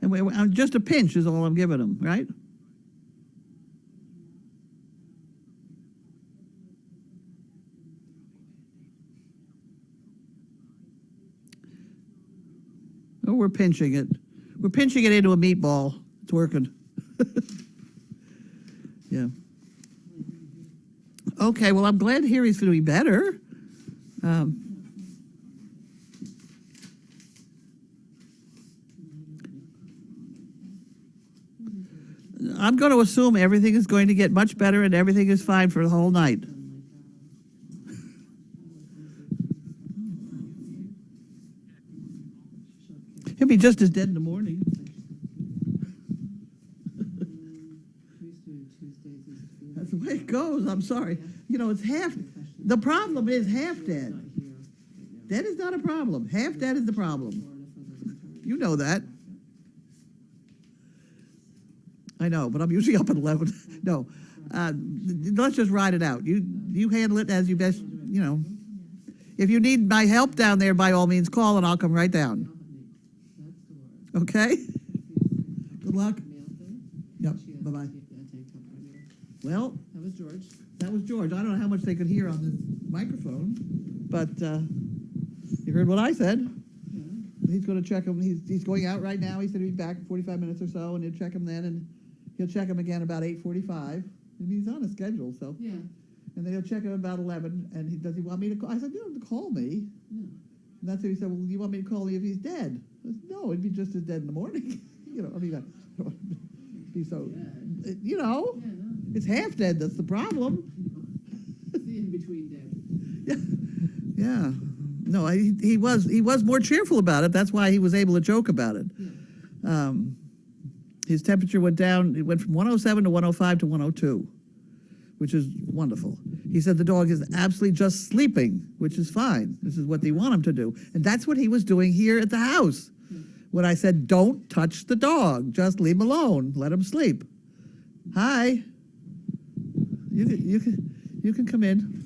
And just a pinch is all I'm giving them, right? Oh, we're pinching it. We're pinching it into a meatball. It's working. Yeah. Okay, well, I'm glad to hear he's going to be better. I'm going to assume everything is going to get much better and everything is fine for the whole night. He'll be just as dead in the morning. That's the way it goes. I'm sorry. You know, it's half. The problem is half dead. Dead is not a problem. Half dead is the problem. You know that. I know, but I'm usually up at 11. No, let's just ride it out. You handle it as you best, you know. If you need my help down there, by all means, call and I'll come right down. Okay? Good luck. Yep, bye-bye. Well, That was George. that was George. I don't know how much they could hear on the microphone, but you heard what I said. He's going to check him. He's going out right now. He said he'll be back in 45 minutes or so, and he'll check him then, and he'll check him again about 8:45. And he's on a schedule, so. Yeah. And then he'll check him about 11, and does he want me to call? I said, you don't have to call me. No. And that's what he said, well, you want me to call you if he's dead? I said, no, it'd be just as dead in the morning. You know, I mean, I don't want to be so, you know, Yeah, no. it's half dead, that's the problem. It's the in-between dead. Yeah. No, he was more cheerful about it. That's why he was able to joke about it. Yeah. His temperature went down. It went from 107 to 105 to 102, which is wonderful. He said the dog is absolutely just sleeping, which is fine. This is what they want him to do. And that's what he was doing here at the house. When I said, don't touch the dog, just leave him alone, let him sleep. Hi. You can come in.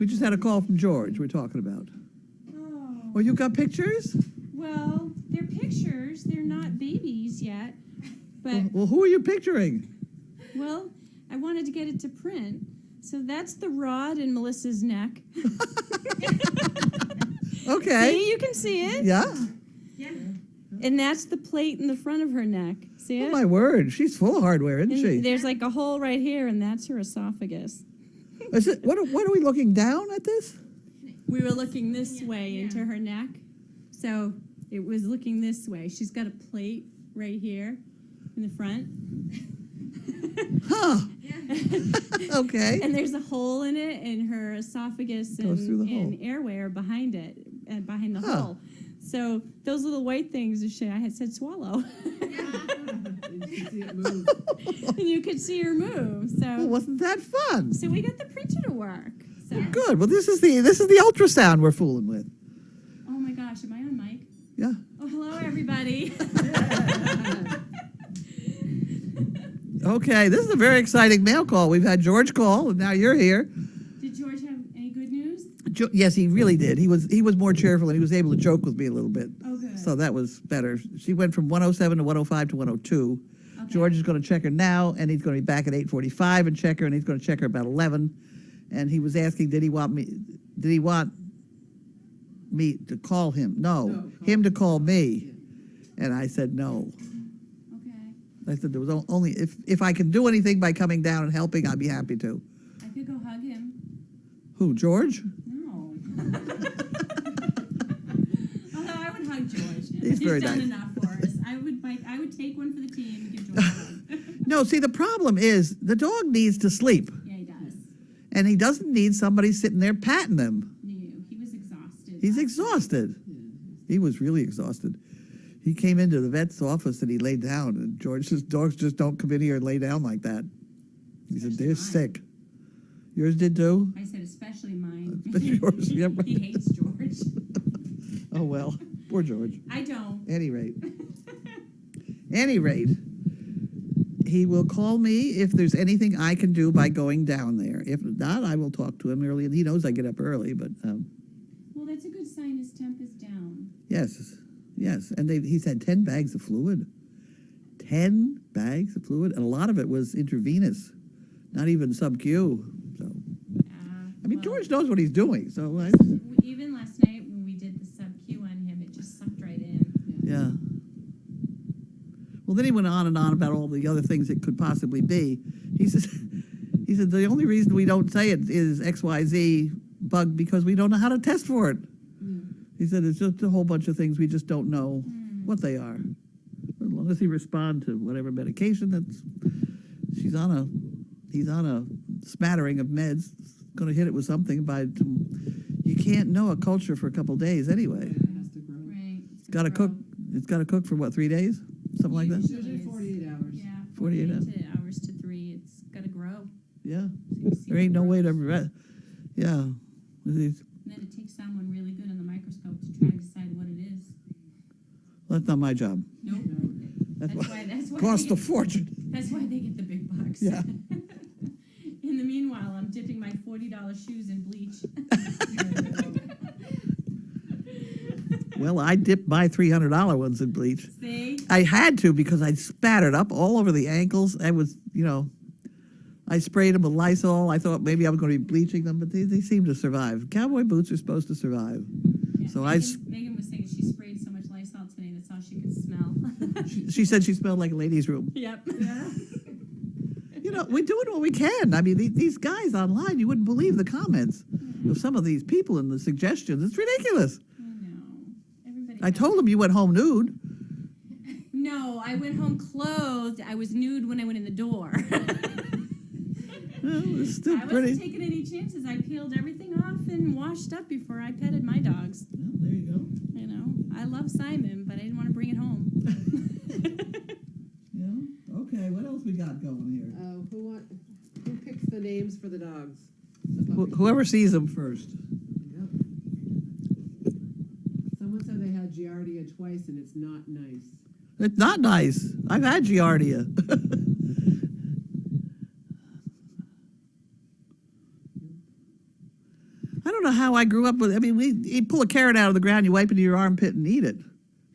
We just had a call from George we're talking about. Oh, Oh, you got pictures? well, they're pictures. They're not babies yet. But, Well, who are you picturing? well, I wanted to get it to print. So that's the rod in Melissa's neck. Okay. See, you can see it. Yeah. And that's the plate in the front of her neck. See Oh, it? my word. She's full of hardware, isn't And she? there's like a hole right here, and that's her esophagus. Is it, what are we looking down at this? We were looking this way into her neck. So it was looking this way. She's got a plate right here in the front. Huh. Okay. And there's a hole in it, and her esophagus and, Goes through the hole. and airway are behind it, and behind the Huh. hole. So those little white things, I had said swallow. And you can see it move. And you could see her move. Well, So wasn't that fun? so we got the printer to work. So Good. Well, this is the ultrasound we're fooling with. oh my gosh, am I on mic? Yeah. Oh, hello everybody. Okay. This is a very exciting mail call. We've had George call, and now you're here. Did George have any good news? Yes, he really did. He was more cheerful, and he was able to joke with me a little bit. Oh, good. So that was better. She went from 107 to 105 to 102. Okay. George is going to check her now, and he's going to be back at 8:45 and check her, and he's going to check her about 11. And he was asking, did he want me to call him? No, No, him to call me. And I said no. Okay. I said there was only if I can do anything by coming down and helping, I'd be happy to. I could go hug him. Who, George? No. Although I would hug George. He's very done nice. enough for us. I would take one for the team and give George a hug. No, see, the problem is the dog needs to sleep, Yeah, he does. and he doesn't need somebody sitting there patting him. He was exhausted. He's exhausted. He was really exhausted. He came into the vet's office and he laid down, and George says, dogs just don't come in here and lay down like that. He said, they're sick. Yours did too? I said, especially mine. Especially yours, yeah, right. He hates George. Oh, well, poor George. I don't. Any rate, he will call me if there's anything I can do by going down there. If not, I will talk to him early. He knows I get up early, but Well, that's a good sign his temp is down. yes. And he's had 10 bags of fluid. 10 bags of fluid, and a lot of it was intravenous, not even sub-Q. So, I mean, Well, George knows what he's doing. So, even last night when we did the sub-Q on him, it just sucked right in. yeah. Well, then he went on and on about all the other things it could possibly be. He said the only reason we don't say it is XYZ bug because we don't know how to test for it. He said it's just a whole bunch of things we just don't know what they are. As long as he responds to whatever medication he's on a smattering of meds, going to hit it with something you can't know a culture for a couple days anyway. It has to grow. Right. It's got to cook. It's got to cook for what, 3 days, something like that. Usually 48 hours. Yeah, 48 48 hours to 3. It's got to grow. Yeah, So you see there ain't what no way grows. to. Yeah, And then it takes someone really good on the microscope to try and decide what it is. well, that's not my job. Nope. That's That's why Cost they a get, fortune. that's why they get the big bucks. Yeah. In the meanwhile, I'm dipping my $40 shoes in bleach. Well, I dipped my $300 ones in bleach. See? I had to because I spattered up all over the ankles. I was, I sprayed them with Lysol. I thought maybe I was going to be bleaching them, but they seem to survive. Cowboy boots are supposed to survive. Yeah, So Megan was saying she sprayed so much Lysol today that's all she could smell. She said she smelled like a ladies' room. Yep. We're doing what we can. I mean, these guys online, you wouldn't believe the comments of some of these people and the suggestions. It's ridiculous. I know. Everybody. I has- told them you went home nude. No, I went home clothed. I was nude when I went in the door. Well, it's still I pretty. wasn't taking any chances. I peeled everything off and washed up before I petted my dogs. Well, there you go. You know, I love Simon, but I didn't want to bring it home. Yeah. Okay. What else we got going here? Who picks the names for the dogs? The puppies. Whoever sees them first. Yep. Someone said they had Giardia twice and it's not nice. It's not nice. I've had Giardia. I don't know how I grew up with. I mean, you pull a carrot out of the ground, you wipe it in your armpit and eat it.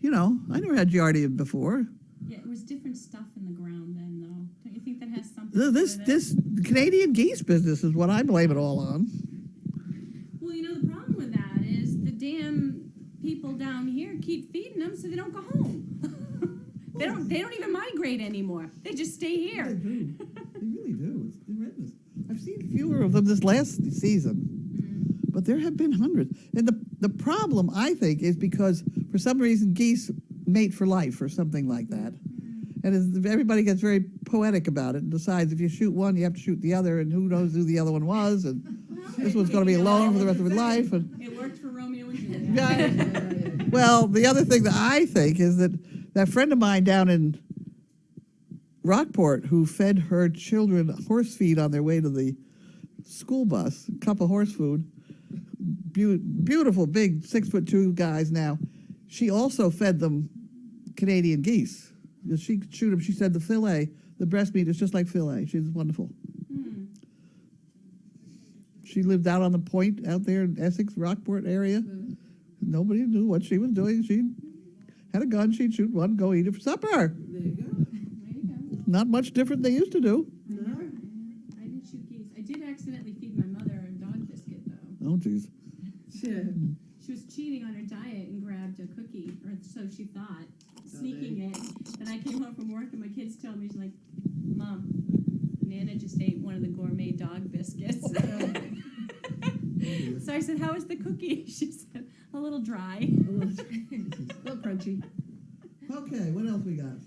I never had Giardia before. Yeah, it was different stuff in the ground then, though. Don't you think that has something to do with it? the Canadian geese business is what I blame it all on. Well, you know, the problem with that is the damn people down here keep feeding them so they don't go home. They don't even migrate anymore. They just stay They here. do. They really do. It's horrendous. I've seen fewer of them this last season, but there have been hundreds. And the problem, I think, is because for some reason geese mate for life or something like that. And everybody gets very poetic about it and decides if you shoot one, you have to shoot the other, and who knows who the other one was, and this one's going to be alone for the rest of his life. And It worked for Romeo and Juliet. yeah. Well, the other thing that I think is that friend of mine down in Rockport who fed her children horse feed on their way to the school bus, a cup of horse food, beautiful, big 6'2" guys now. She also fed them Canadian geese. She shoot them. She said the fillet, the breast meat is just like fillet. She's wonderful. She lived out on the point out there in Essex, Rockport area. Nobody knew what she was doing. She had a gun. She'd shoot one, go eat it for supper. There you go. There you go. Not much different than they used to do. No. I didn't shoot geese. I did accidentally feed my mother a dog biscuit, though. Oh, geez. Shit. She was cheating on her diet and grabbed a cookie, or so she thought, sneaking it. Then I came home from work and my kids told me, she's like, Mom, Nana just ate one of the gourmet dog biscuits. So I said, how is the cookie? She said, a little dry. A little crunchy. Okay, what else we got?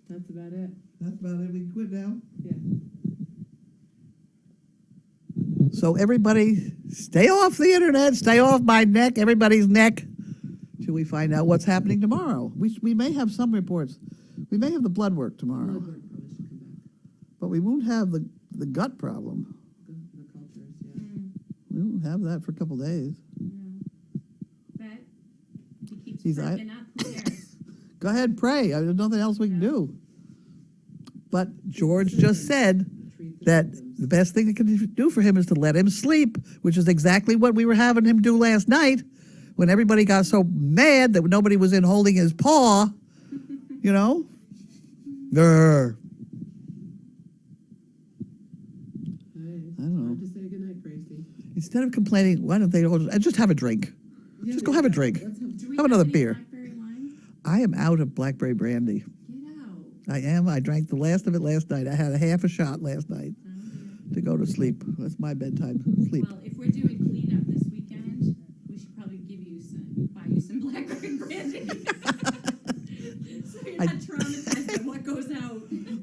That's about it. That's about it. We can quit now. Yeah. So everybody, stay off the internet. Stay off my neck, everybody's neck, till we find out what's happening tomorrow. We may have some reports. We may have the blood work tomorrow, Blood work probably should come back. but we won't have the gut problem. The cultures, yeah. We won't have that for a couple days. But he keeps He's- perking up. Who cares? Go ahead, pray. There's nothing else we can do. But George just said Treat the that symptoms. the best thing that can do for him is to let him sleep, which is exactly what we were having him do last night when everybody got so mad that nobody was in holding his paw, you know? Grr. Hey, I don't know. Time to say goodnight, Gracie. Instead of complaining, why don't they all just have a drink? Yeah, Just go have a drink. Let's have Do we Have another any beer. blackberry wine? I am out of blackberry brandy. Get out. I am. I drank the last of it last night. I had a half a shot last night to go to sleep. That's my bedtime sleep. Well, if we're doing cleanup this weekend, we should probably buy you some blackberry brandy. So you're not traumatized by what goes out.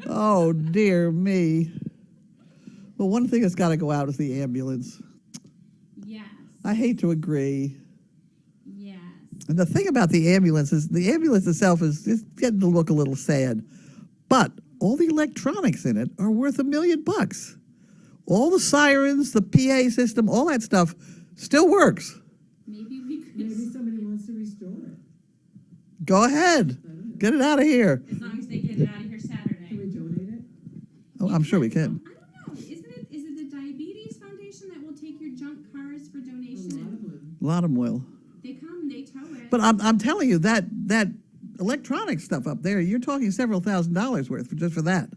Oh, dear me. Well, one thing that's got to go out is the ambulance. Yes. I hate to agree. Yes. And the thing about the ambulance is the ambulance itself is it's getting to look a little sad. But all the electronics in it are worth $1 million. All the sirens, the PA system, all that stuff still works. Maybe we could. Maybe somebody wants to restore it. Go ahead. Get it out of here. As long as they get it out of here Can Saturday. we donate it? Oh, I'm sure we can. I don't know. Is it the Diabetes Foundation that will take your junk cars for A donation? lot of them. A lot of them will. They come, they tow it. But I'm telling you, that electronic stuff up there, you're talking several $1,000s worth just for that.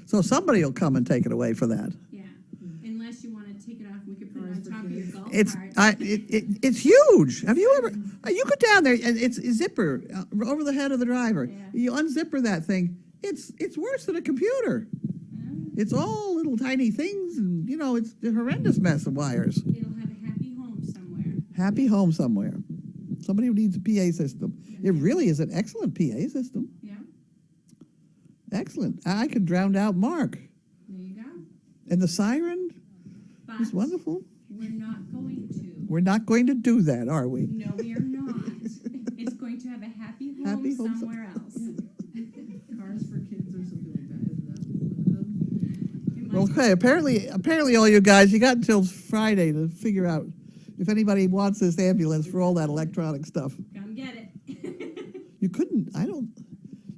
So somebody will come and take it away for that. Yeah. Unless you want to take it off, we could put it on Cars for top of your kids. golf It's cart. it's huge. Have you ever? You go down there and it's a zipper over the head of the driver. Yeah. You unzipper that thing. It's worse than a computer. It's all little tiny things, and you know it's a horrendous mess of wires. It'll have a happy home somewhere. Happy home somewhere. Somebody who needs a PA system. It really is an excellent PA system. Yeah. Excellent. I could drown out Mark. There you go. And the siren But is wonderful. we're not going to. We're not going to do that, are we? No, we are not. It's going to have a happy home, Happy home somewhere else. Cars for kids or something like that, isn't that one of them? It might Okay, apparently all you guys, you got until Friday to figure out if anybody wants this ambulance for all that electronic stuff. come get it. You couldn't,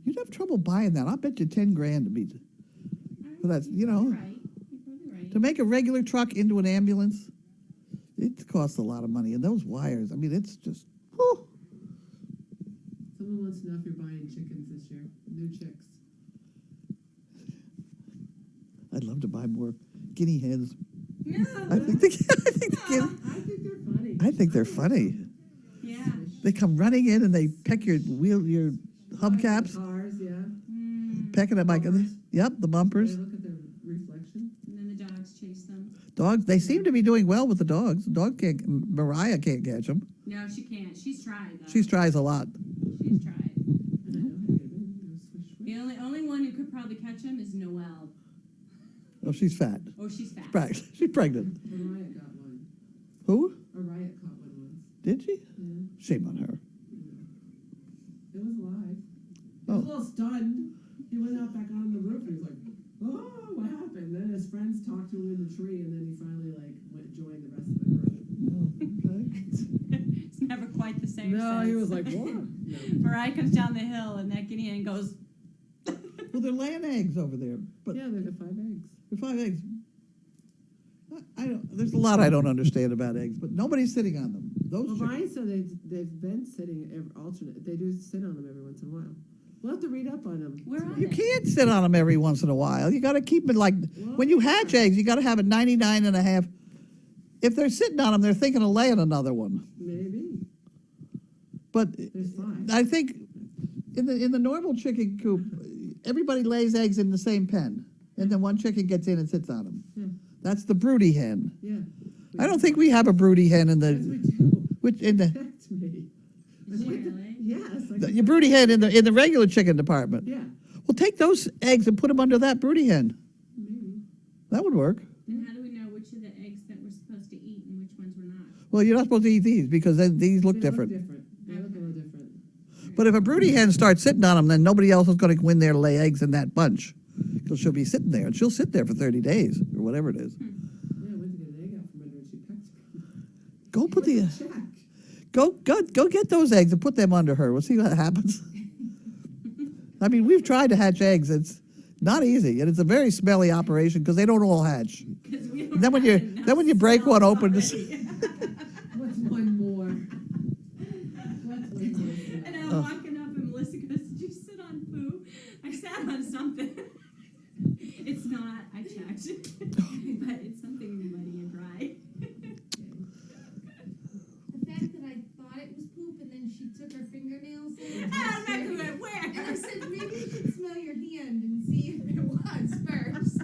you'd have trouble buying that. I'll bet you 10 grand to be, well, that's, you know, Right. You're probably right. to make a regular truck into an ambulance, it costs a lot of money. And those wires, I mean, it's just, whew. Someone wants to know if you're buying chickens this year. New chicks. I'd love to buy more guinea hens. No. I think the guinea, I think they're funny. Yeah. they come running in and they peck your your hubcaps, Cars, yeah. pecking at my. Bumpers. Yep, the They bumpers. look at their reflection. And then the dogs chase them. Dogs. They seem to be doing well with the dogs. The dog can't. Mariah can't catch them. No, she can't. She's tried though. She tries a lot. She's tried. I know how to get in. Swish, swish. The only one who could probably catch him is Noelle. Oh, she's fat. Oh, she's fast. She's pregnant. Mariah got one. Who? Mariah caught one once. Did she? Yeah. Shame on her. It was alive. He Oh. was a little stunned. He went out back on the roof and he was like, "Oh, what happened?" Then his friends talked to him in the tree, and then he finally joined the rest of the group. It's never quite the same. No, he was sense. like, "What?" No. Mariah comes down the hill and that guinea hen goes. Well, they're laying eggs over there, but Yeah, they got 5 eggs. they're 5 eggs. I don't. There's a lot I don't understand about eggs, but nobody's sitting on them. Those Well, chickens. Ryan said they've been sitting alternate. They do sit on them every once in a while. We'll have to read up on them. Where are You they? can't sit on them every once in a while. You got to keep it like when you hatch eggs. You got to have it 99 and a half. If they're sitting on them, they're thinking of laying another one. Maybe. But There's 5. I think in the normal chicken coop, everybody lays eggs in the same pen, and then one chicken gets in and sits on them. Yeah. That's the broody hen. Yeah. I don't think we have a broody hen in Yes, the we do. which in the Protect me. Really? Yes. your broody hen in the regular chicken department. Yeah. Well, take those eggs and put them under that broody hen. Maybe. That would work. And how do we know which of the eggs that we're supposed to eat and which ones we're not? Well, you're not supposed to eat these because then these look They different. They look a little different. But if a broody hen starts sitting on them, then nobody else is going to go in there and lay eggs in that bunch. Because she'll be sitting there, and she'll sit there for 30 days or whatever it is. Yeah, I went to get an egg out from under and she pecked me. Go put the Check. go get those eggs and put them under her. We'll see what happens. I mean, we've tried to hatch eggs. It's not easy, and it's a very smelly operation because they don't all hatch. 'Cause we don't And then when have you enough then when you break one cells open, already. What's one more? What's one more? And I'm walking up and Melissa goes, "Did you sit on poo?" I sat on something. It's not. I checked, but it's something muddy and dry. The fact that I thought it was poop and then she took her fingernails in. I don't know who went And I where. said, maybe you should smell your hand and see if it was first.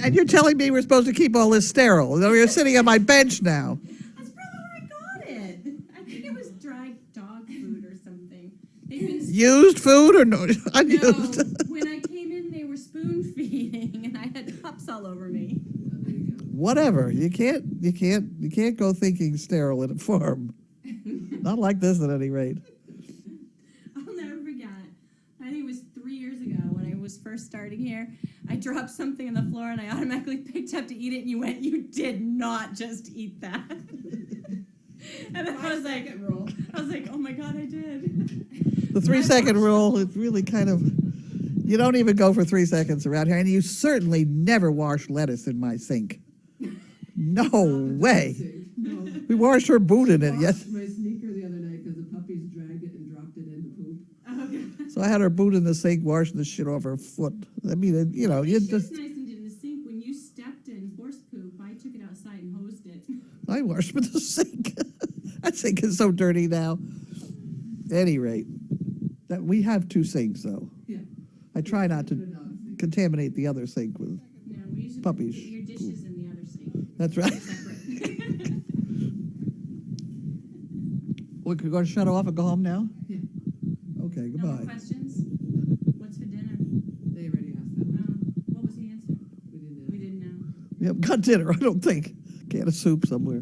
and you're telling me we're supposed to keep all this sterile. You're sitting on my bench now. That's probably where I got it. I think it was dry dog food or something. They've been Used food or no? no, Unused? when I came in, they were spoon feeding, and I had cups all over me. There you go. Whatever. You can't go thinking sterile at a farm. Not like this, at any rate. I'll never forget. I think it was 3 years ago when I was first starting here. I dropped something on the floor and I automatically picked up to eat it, and you went, "You did not just eat that." And then I was like, Roll. "Oh my god, I did." The 3-second rule is really kind of. You don't even go for 3 seconds around here, and you certainly never wash lettuce in my sink. No way. No. We washed her boot in it, Washed yes. my sneaker the other night because the puppies dragged it and dropped it in the poop. Okay. So I had her boot in the sink, washing the shit off her foot. I mean, you know, you It's just. nice and in the sink. When you stepped in horse poop, I took it outside and hosed it. I wash with the sink. That sink is so dirty now. Any rate, that we have 2 sinks though. Yeah. I try not Put a to dog sink. contaminate the other sink with. No, we usually Puppies. put your dishes in the other sink. That's right. Separate. We're going to shut off and go home now. Yeah. Okay. No more Goodbye. questions? What's for dinner? They already asked that. What was the answer? We didn't know. We didn't know. We haven't got dinner. I don't think. Can of soup somewhere.